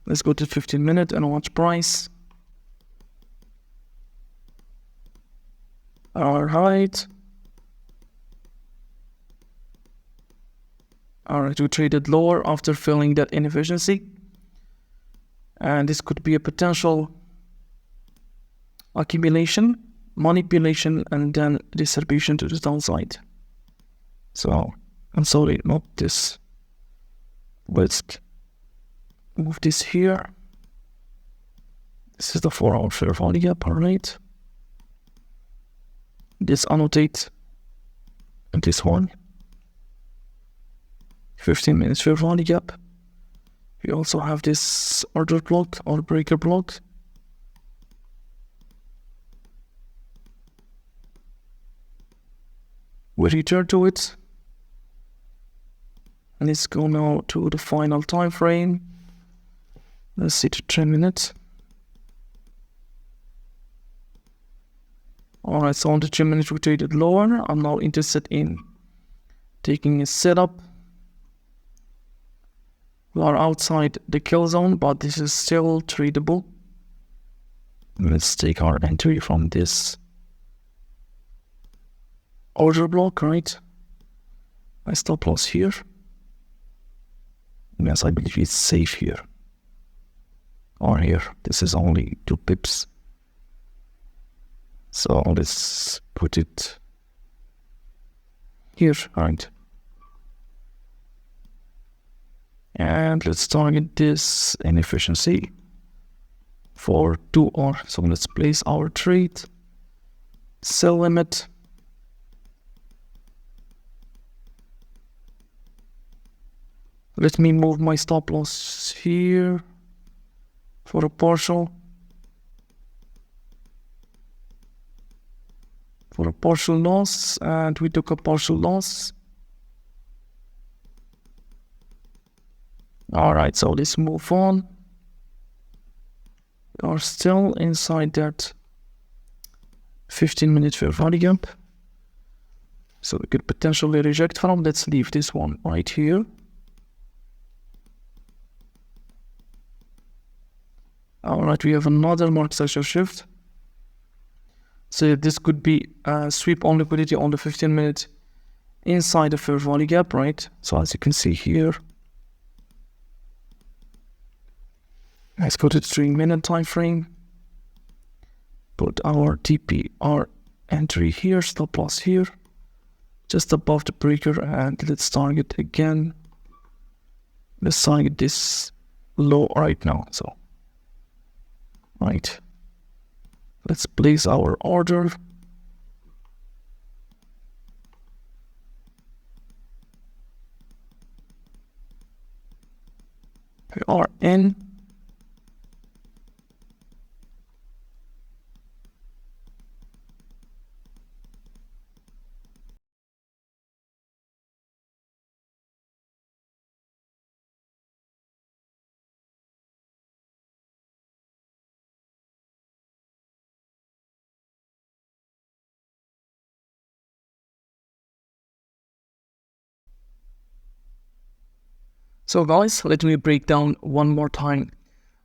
Let's go to 15 minute and watch price. Alright. Alright, we traded lower after filling that inefficiency. And this could be a potential accumulation, manipulation, and then distribution to the downside. So, I'm sorry, not this. Let's move this here. This is the 4 hour fair value gap, alright. This annotate this one. 15 minutes fair value gap. We also have this order block or breaker block. We return to it. And let's go now to the final time frame. Let's see the 10 minutes. Alright, so on the 10 minutes we traded lower. I'm now interested in taking a setup. We are outside the kill zone, but this is still tradable. Let's take our entry from this order block, right? My stop loss here. Yes, I believe it's safe here. Or here. This is only 2 pips. So let's put it here, right? And let's target this inefficiency for 2 hours. So let's place our trade, sell limit. Let me move my stop loss here for a partial. For a partial loss, and we took a partial loss. Alright, so let's move on. We are still inside that 15 minute fair value gap. So we could potentially reject from. Let's leave this one right here. Alright, we have another market structure shift. So this could be a sweep on liquidity on the 15 minutes inside the fair value gap, right? So as you can see here, let's go to the 3-minute time frame. Put our TPR entry here, stop loss here, just above the breaker, and let's target again. Let's target this low right now. So, right. Let's place our order. We are in. So guys, let me break down one more time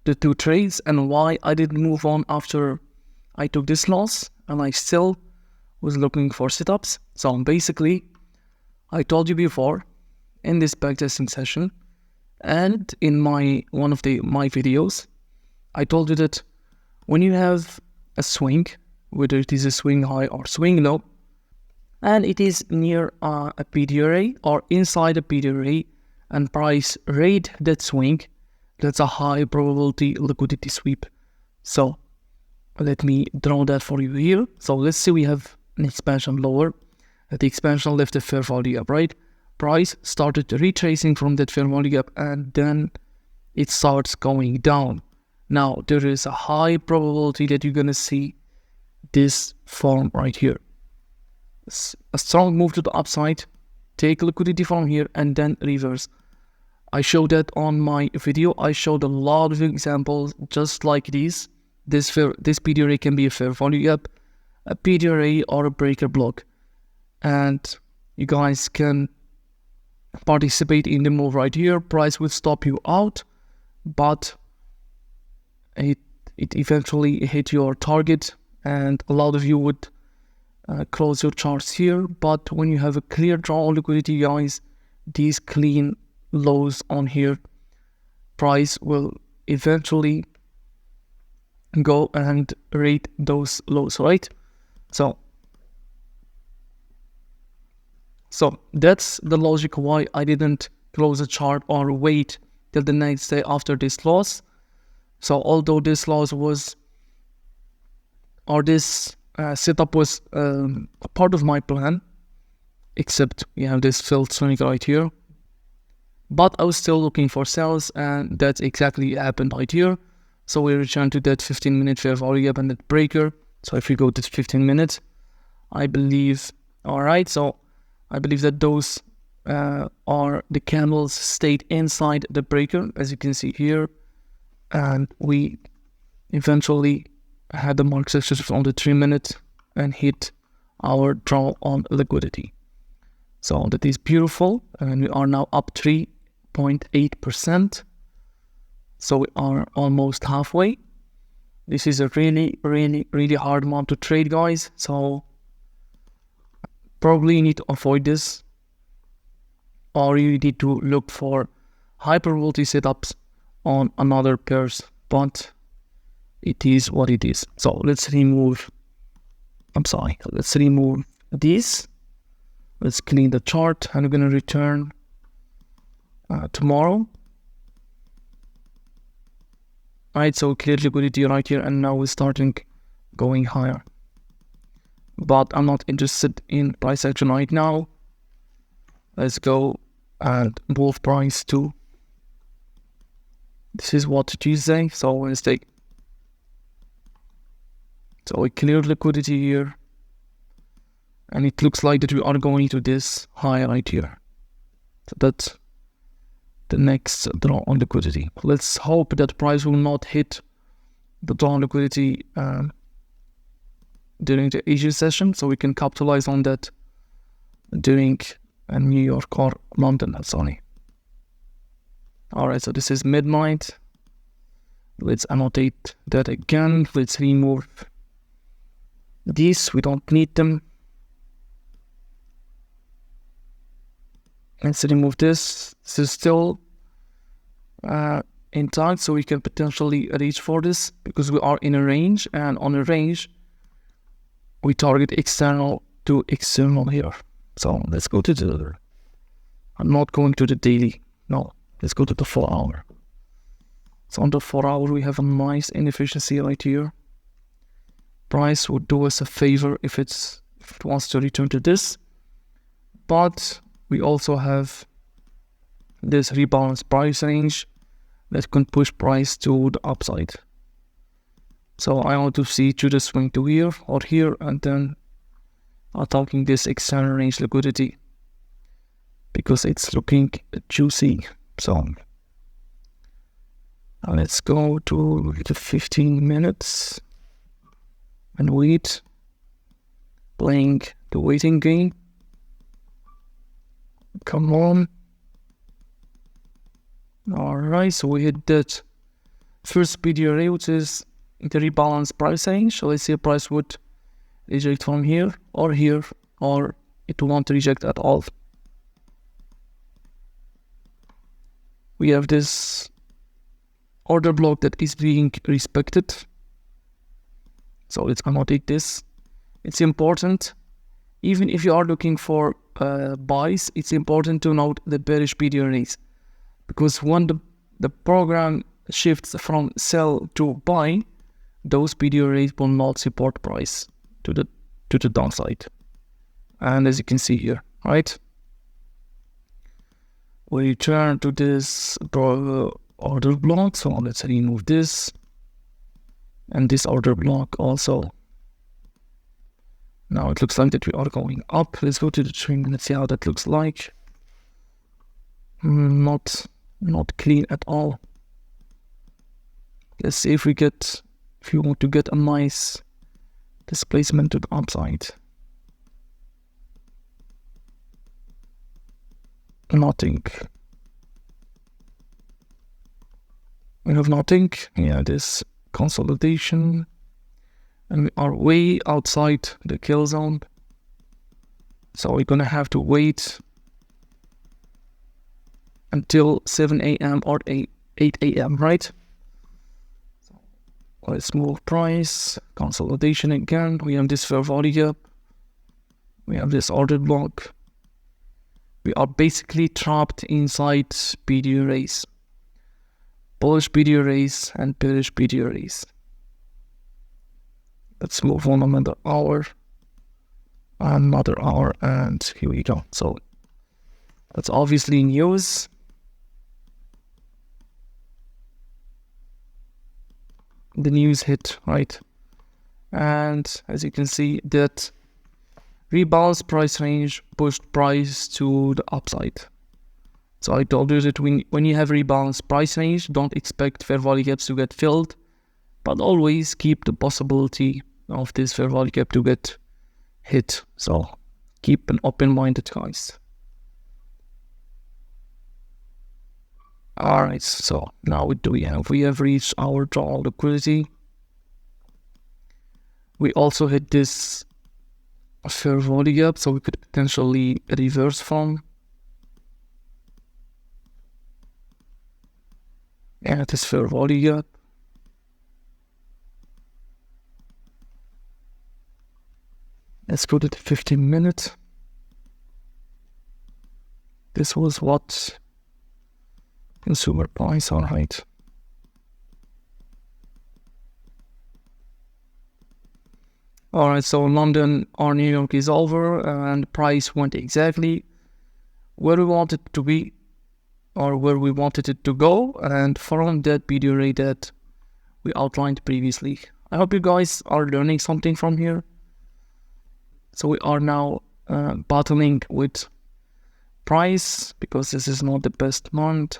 the two trades and why I didn't move on after I took this loss and I still was looking for setups. So basically, I told you before in this backtesting session and in my my videos, I told you that when you have a swing, whether it is a swing high or swing low, and it is near a PDRA or inside a PDRA, and price rate that swing, that's a high probability liquidity sweep. So let me draw that for you here. So let's say we have an expansion lower. The expansion left the fair value gap, right? Price started retracing from that fair value gap and then it starts going down. Now there is a high probability that you're gonna see this form right here. A strong move to the upside, take liquidity from here and then reverse. I showed that on my video. I showed a lot of examples just like these. This PDRA can be a fair value gap, a PDRA or a breaker block. And you guys can participate in the move right here. Price would stop you out, but it eventually hit your target and a lot of you would close your charts here. But when you have a clear draw on liquidity, guys, these clean lows on here, price will eventually go and rate those lows, right? So that's the logic why I didn't close a chart or wait till the next day after this loss. So although this loss was, or this setup was a part of my plan, except we have this failed swing right here, but I was still looking for sales and that's exactly happened right here. So we return to that 15-minute fair value gap and that breaker. So if we go to 15 minutes, I believe, all right, so I believe that those are the candles stayed inside the breaker, as you can see here. And we eventually had the mark success on the 3-minute and hit our draw on liquidity. So that is beautiful. And we are now up 3.8%. So we are almost halfway. This is a really, really, really hard month to trade, guys. So probably you need to avoid this, or you need to look for high probability setups on another pairs, but it is what it is. So let's remove this. Let's clean the chart and we're going to return tomorrow. Right, so clear liquidity right here and now we're starting going higher. But I'm not interested in price action right now. Let's go and move price to, this is what Tuesday, so Wednesday. So we cleared liquidity here. And it looks like that we are going to this high right here. So that's the next draw on liquidity. Let's hope that price will not hit the draw on liquidity during the Asia session, so we can capitalize on that during New York or London. Sorry. All right, so this is midnight. Let's annotate that again. Let's remove These, we don't need them. Let's remove this. This is still intact, so we can potentially reach for this because we are in a range, and on a range we target external to external here. So let's go to the other. I'm not going to the daily. No, let's go to the 4 hour. So on the 4 hour we have a nice inefficiency right here. Price would do us a favor if it wants to return to this, but we also have this rebalanced price range that can push price to the upside. So I want to see to the swing to here or here, and then attacking this external range liquidity because it's looking juicy. So now let's go to the 15 minutes and wait, playing the waiting game. Come on. Alright, so we hit that first speedy array, which is the rebalanced price range. So let's see if price would reject from here, or it won't reject at all. We have this order block that is being respected. So let's annotate this. It's important, even if you are looking for buys, it's important to note the bearish PD arrays, because when the program shifts from sell to buy, those PD arrays will not support price to the downside. And as you can see here, right? We return to this order block. So let's remove this and this order block also. Now it looks like that we are going up. Let's go to the trend and let's see how that looks like. Not clean at all. Let's see if we want to get a nice displacement to the upside. Nothing. We have nothing. Yeah, this consolidation. And we are way outside the kill zone. So we're gonna have to wait until 7 a.m. or 8 a.m., right? So let's move price, consolidation again. We have this fair value gap. We have this order block. We are basically trapped inside PD arrays. Bullish PD arrays and bearish PD arrays. Let's move on another hour, and here we go. So that's obviously news. The news hit, right? And as you can see, that rebalanced price range pushed price to the upside. So I told you that when you have rebalanced price range, don't expect fair value gaps to get filled, but always keep the possibility of this fair value gap to get hit. So keep an open-minded, guys. Alright, so now what do we have? We have reached our draw liquidity. We also hit this fair value gap, so we could potentially reverse from. And this fair value gap. Let's go to the 15 minutes. This was what consumer price, alright. Alright, so London or New York is over, and price went exactly where we wanted it to be, or where we wanted it to go, and from that video array that we outlined previously. I hope you guys are learning something from here. So we are now battling with price because this is not the best month.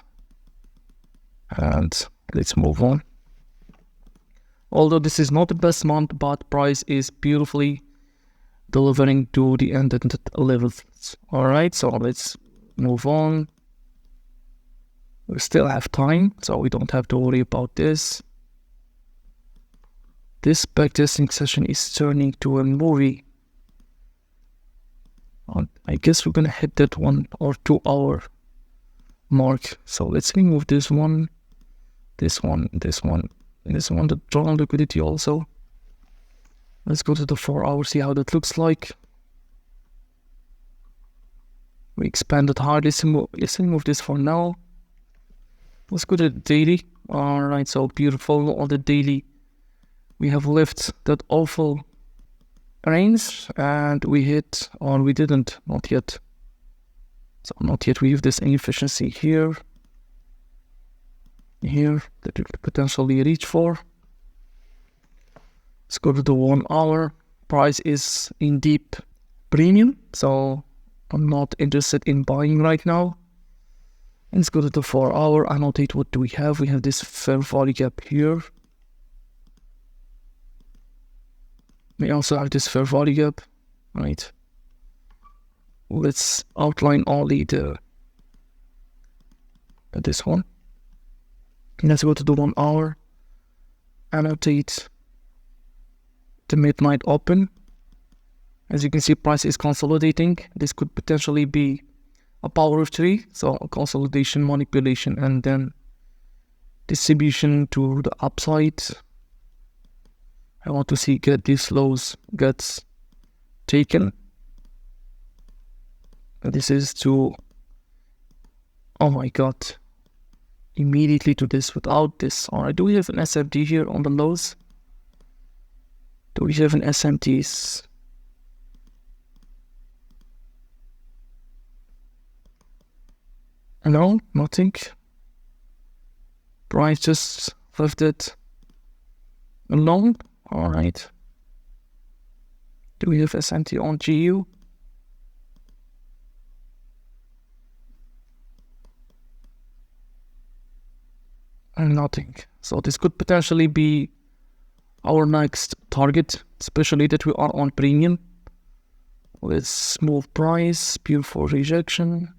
And let's move on. Although this is not the best month, but price is beautifully delivering to the ended levels. Alright, so let's move on. We still have time, so we don't have to worry about this. this backtesting session is turning to a movie. I guess we're gonna hit that 1 or 2 hour mark. So let's remove this one, this one, this one, and this one, the draw liquidity also. Let's go to the 4 hours, see how that looks like. We expanded hard. Let's remove this for now. Let's go to the daily. Alright, so beautiful. On the daily, we have left that awful range and we hit, or we didn't, not yet. So not yet. We have this inefficiency here that we could potentially reach for. Let's go to the 1 hour. Price is in deep premium, so I'm not interested in buying right now. And let's go to the 4 hour. Annotate what do we have. We have this fair value gap here. We also have this fair value gap, right? Let's outline only this one. Let's go to the 1 hour. Annotate the midnight open. As you can see, price is consolidating. This could potentially be a power of 3, so consolidation, manipulation, and then distribution to the upside. I want to see these lows gets taken. This is to, oh my god, immediately to this without this. Alright, do we have an SMT here on the lows? Do we have an SMTs? No, nothing. Price just left it alone. Alright. Do we have SMT on GU? And nothing. So this could potentially be our next target, especially that we are on premium. Let's move price, beautiful rejection.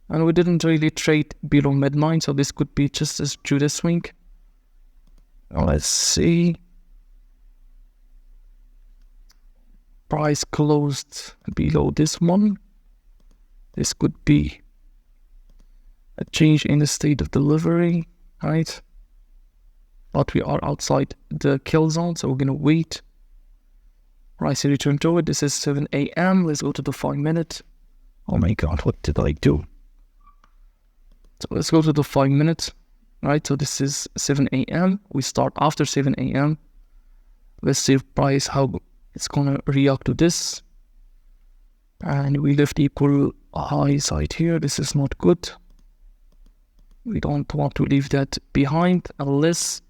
And we didn't really trade below midnight, so this could be just a Judas swing. Now let's see. Price closed below this one. This could be a change in the state of delivery, right? But we are outside the kill zone, so we're gonna wait. Price return to it. This is 7 a.m. Let's go to the 5 minute. Oh my god, what did I do? So let's go to the 5 minutes, right? So this is 7 a.m. We start after 7 a.m. Let's see if price, how it's gonna react to this. And we left equal high side here. This is not good. We don't want to leave that behind unless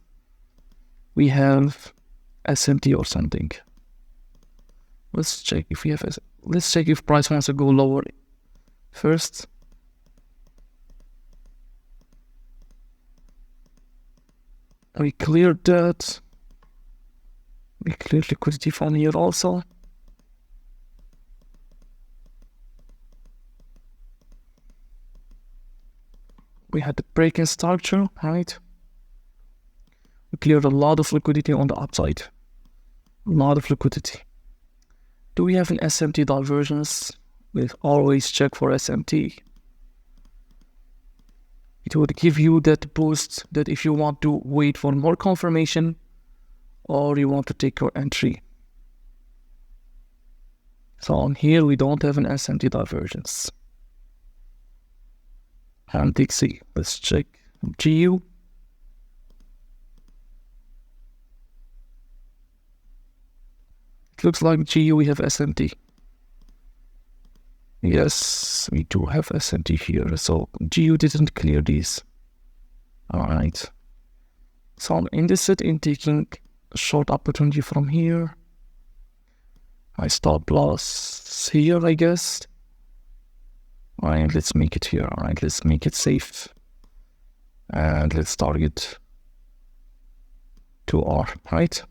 we have SMT or something. Let's check if we have, let's check if price wants to go lower first. We cleared that. We cleared liquidity from here also. We had the break-in structure, right? We cleared a lot of liquidity on the upside. A lot of liquidity. Do we have an SMT divergence? We'll always check for SMT. It would give you that boost that if you want to wait for more confirmation or you want to take your entry. So on here, we don't have an SMT divergence. And XC, let's check GU. It looks like GU we have SMT. Yes, we do have SMT here, so GU didn't clear these. Alright. So I'm interested in taking a short opportunity from here. I stop loss here, I guess. Alright, let's make it here. Alright, let's make it safe. And let's target 2R, right?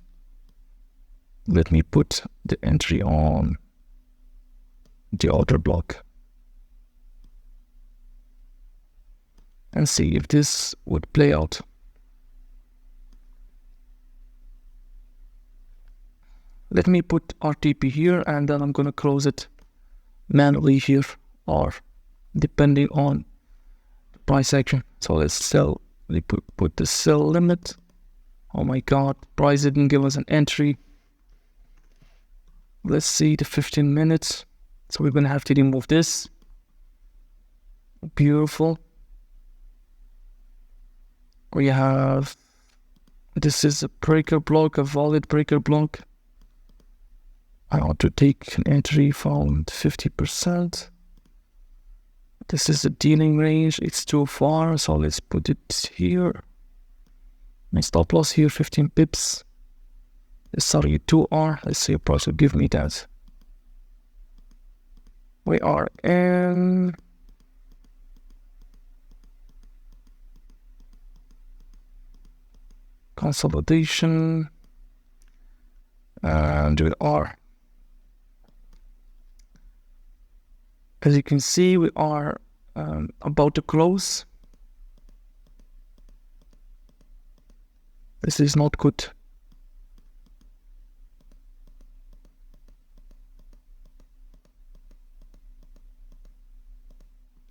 Let me put the entry on the outer block and see if this would play out. let me put RTP here, and then I'm gonna close it manually here, or depending on the price action. So let's sell. We put the sell limit. Oh my god, price didn't give us an entry. Let's see the 15 minutes. So we're gonna have to remove this. Beautiful. We have, this is a breaker block, a valid breaker block. I want to take an entry from 50%. This is the dealing range, it's too far, so let's put it here. My stop loss here, 15 pips. Sorry, 2R, let's see if price will give me that. We are in consolidation, and we are, as you can see, we are about to close. This is not good.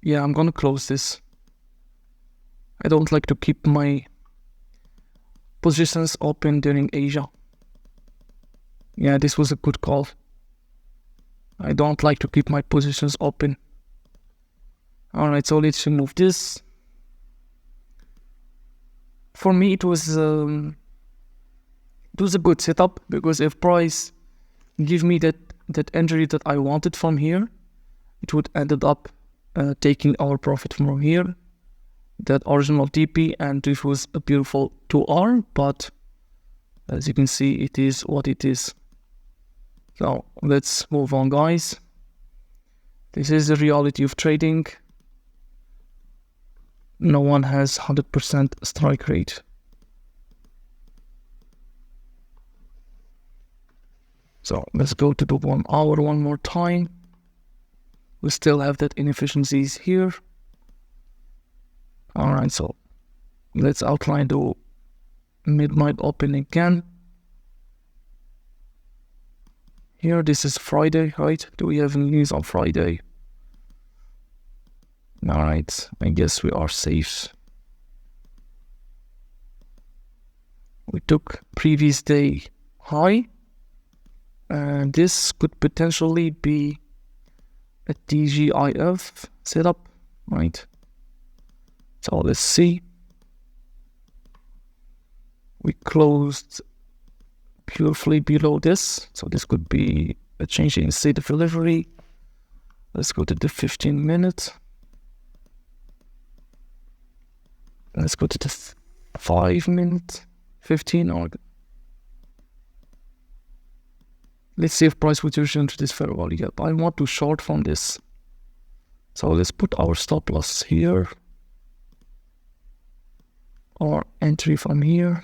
Yeah, I'm gonna close this. I don't like to keep my positions open during Asia. Yeah, this was a good call. I don't like to keep my positions open. Alright, so let's remove this. For me, it was a good setup, because if price give me that entry that I wanted from here, it would ended up taking our profit from here, that original TP, and this was a beautiful 2R, but as you can see, it is what it is. So let's move on, guys. This is the reality of trading. No one has 100% strike rate. So let's go to the 1 hour one more time. We still have that inefficiencies here. Alright, so let's outline the midnight open again. Here, this is Friday, right? Do we have any news on Friday? Alright, I guess we are safe. We took previous day high, and this could potentially be a TGIF setup, right? So let's see. We closed beautifully below this, so this could be a change in state of delivery. Let's go to the 15 minutes. Let's go to the 5 minute, 15, or let's see if price would return to this fair value gap. I want to short from this, so let's put our stop loss here, or entry from here.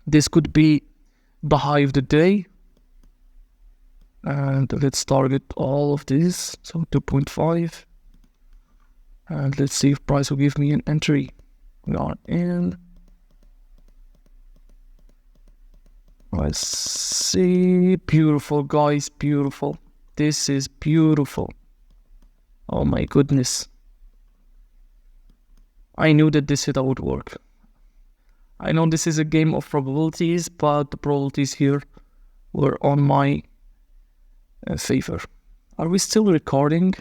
This could be the high of the day, and let's target all of this, so 2.5, and let's see if price will give me an entry. We are in. Let's see. Beautiful, guys, beautiful. This is beautiful. Oh my goodness. I knew that this setup would work. I know this is a game of probabilities, but the probabilities here were on my favor. Are we still recording?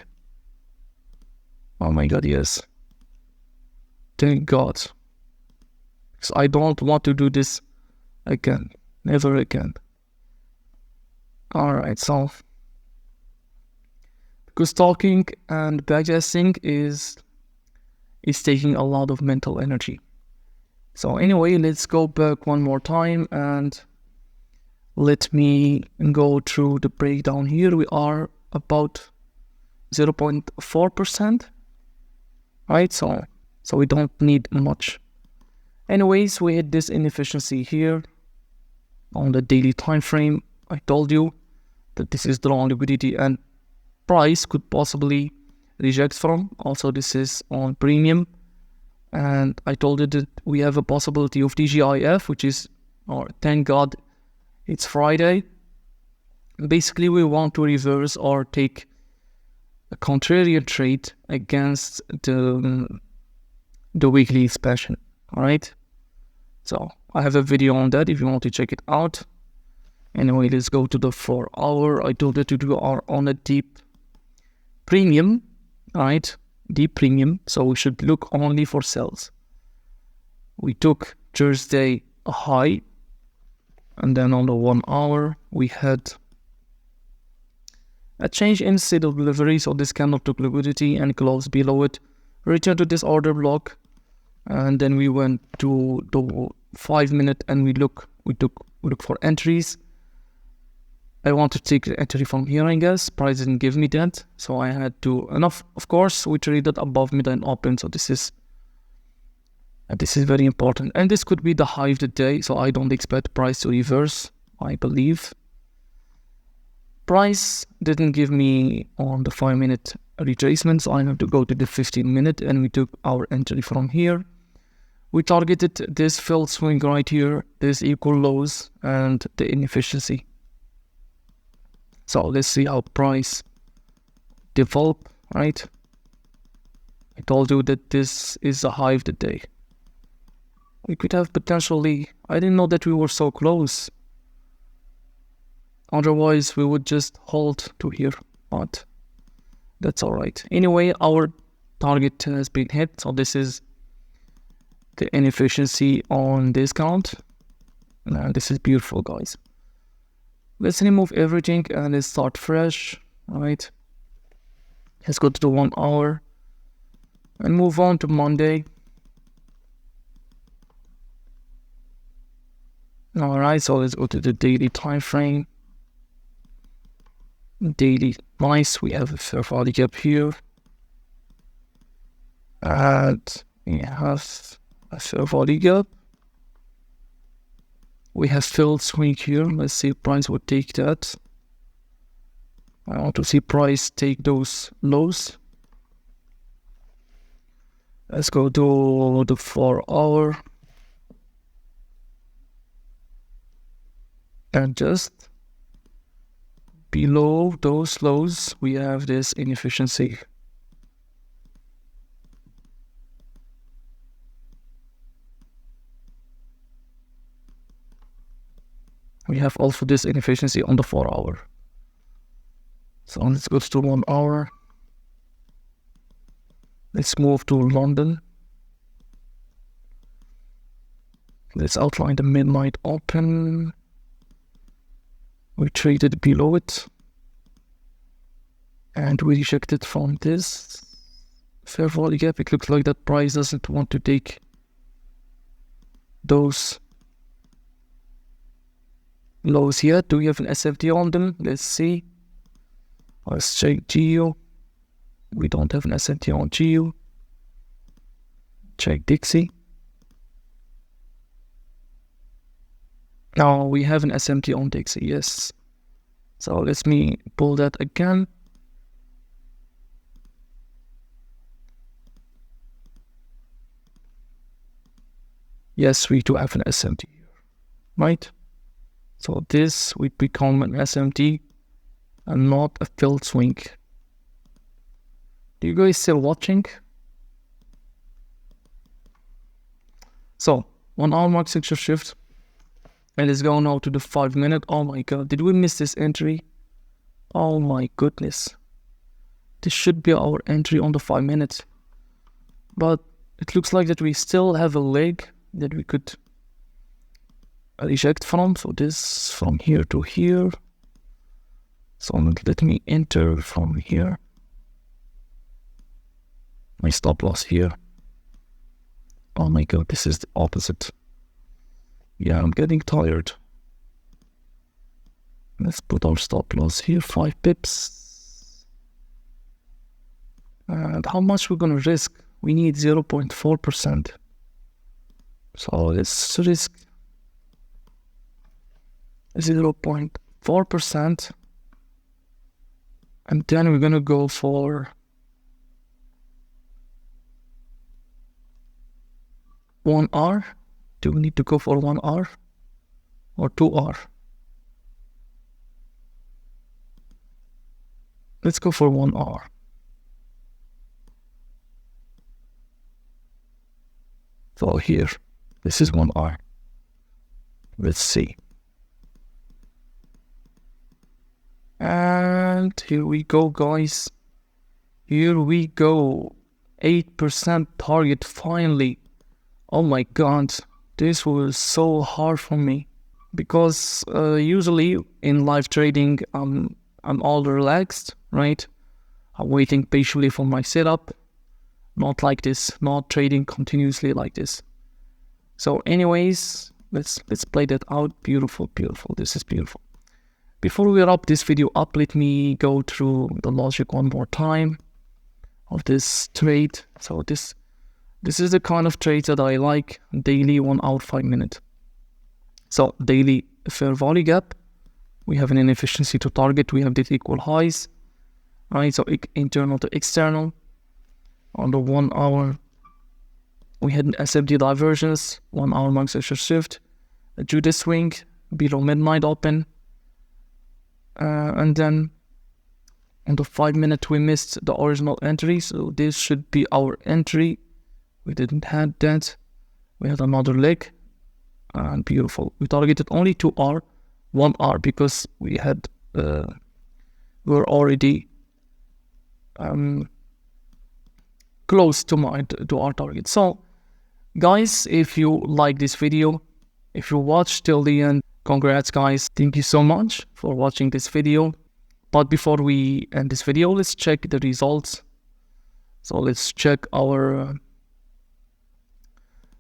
Oh my god, yes. Thank God. Because I don't want to do this again. Never again. Alright, so because talking and backtesting is taking a lot of mental energy. So anyway, let's go back one more time and let me go through the breakdown here. We are about 0.4%, right? So we don't need much. Anyways, we had this inefficiency here on the daily time frame. I told you that this is the long liquidity and price could possibly reject from. Also, this is on premium, and I told you that we have a possibility of TGIF, which is, or thank God it's Friday, Basically, we want to reverse or take a contrarian trade against the weekly expansion. All right. So I have a video on that if you want to check it out. Anyway, let's go to the 4 hour. I told you to do our on a deep premium. All right. Deep premium. So we should look only for sells. We took Thursday a high. And then on the 1 hour, we had a change in state of delivery. So this candle took liquidity and closed below it. Returned to this order block. And then we went to the 5 minute and we look for entries. I want to take the entry from here, I guess. Price didn't give me that. So I had to, and of course, we traded above mid and open. So this is very important. And this could be the high of the day. So I don't expect price to reverse, I believe. Price didn't give me on the 5 minute retracement. So I have to go to the 15 minute and we took our entry from here. We targeted this fill swing right here, this equal lows and the inefficiency. So let's see how price develop, right? I told you that this is the high of the day. We could have potentially, I didn't know that we were so close. Otherwise, we would just hold to here, but that's all right. Anyway, our target has been hit. So this is the inefficiency on discount. And this is beautiful, guys. Let's remove everything and let's start fresh, all right? Let's go to the 1 hour and move on to Monday. All right, so let's go to the daily time frame. Daily, nice. We have a fair value gap here. And we have a fair value gap. We have filled swing here. Let's see if price would take that. I want to see price take those lows. Let's go to the 4 hour. And just below those lows, we have this inefficiency. We have also this inefficiency on the 4 hour. So let's go to 1 hour. Let's move to London. Let's outline the midnight open. We traded below it. And we rejected from this fair value gap. It looks like that price doesn't want to take those lows here. Do we have an SFT on them? Let's see. Let's check Geo. We don't have an SFT on Geo. Check Dixie. Now we have an SMT on Dixie, yes. So let me pull that again. Yes, we do have an SMT here, right? So this would become an SMT and not a filled swing. Do you guys still watching? So 1 hour mark signature shift. And let's go now to the 5 minute. Oh my god, did we miss this entry? Oh my goodness. This should be our entry on the 5 minutes. But it looks like that we still have a leg that we could reject from. So this from here to here. So let me enter from here. My stop loss here. Oh my god, this is the opposite. Yeah, I'm getting tired. Let's put our stop loss here, 5 pips. And how much we're gonna risk? We need 0.4%. So let's risk 0.4%. And then we're gonna go for 1 hour. Do we need to go for 1 hour or 2 hour? Let's go for 1 hour. So here, this is 1 hour. Let's see. And here we go, guys. Here we go. 8% target finally. Oh my god, this was so hard for me. Because usually in live trading, I'm all relaxed, right? I'm waiting patiently for my setup. Not like this, not trading continuously like this. So anyways, let's play that out. Beautiful, beautiful. This is beautiful. Before we wrap this video up, let me go through the logic one more time of this trade. So this is the kind of trade that I like. Daily, 1 hour, 5 minutes. So daily fair value gap. We have an inefficiency to target. We have these equal highs, right? So internal to external. On the 1 hour, we had an SFD divergence, 1 hour marks extra shift, a Judas swing below midnight open, and then on the 5 minute we missed the original entry, so this should be our entry. We didn't have that. We had another leg, and beautiful. We targeted only 2 hour, 1 hour because we had we were already close to our target. So guys, if you like this video, if you watched till the end, congrats guys. Thank you so much for watching this video. But before we end this video, let's check the results. So let's check our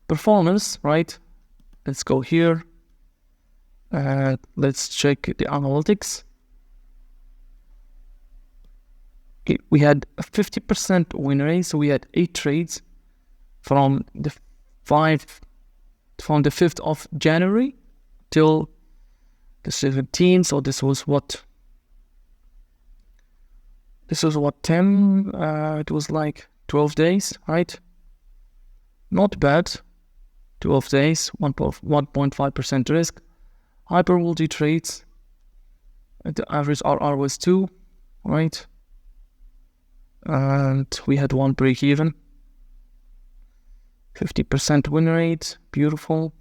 performance, right? Let's go here. Let's check the analytics. Okay, we had a 50% win rate, so we had 8 trades from the 5th of January till the 17th. So this was what 10. It was like 12 days, right? Not bad. 12 days, 1.5% risk. Hyper multi trades. The average RR was 2, right? And we had 1 break even. 50% win rate, beautiful.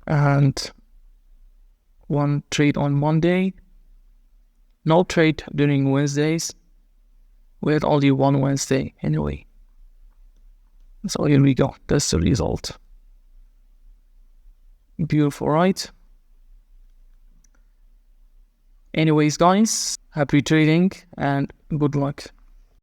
And 1 trade on Monday. No trade during Wednesdays. We had only 1 Wednesday anyway. So here we go. That's the result. Beautiful, right? Anyways, guys, happy trading and good luck.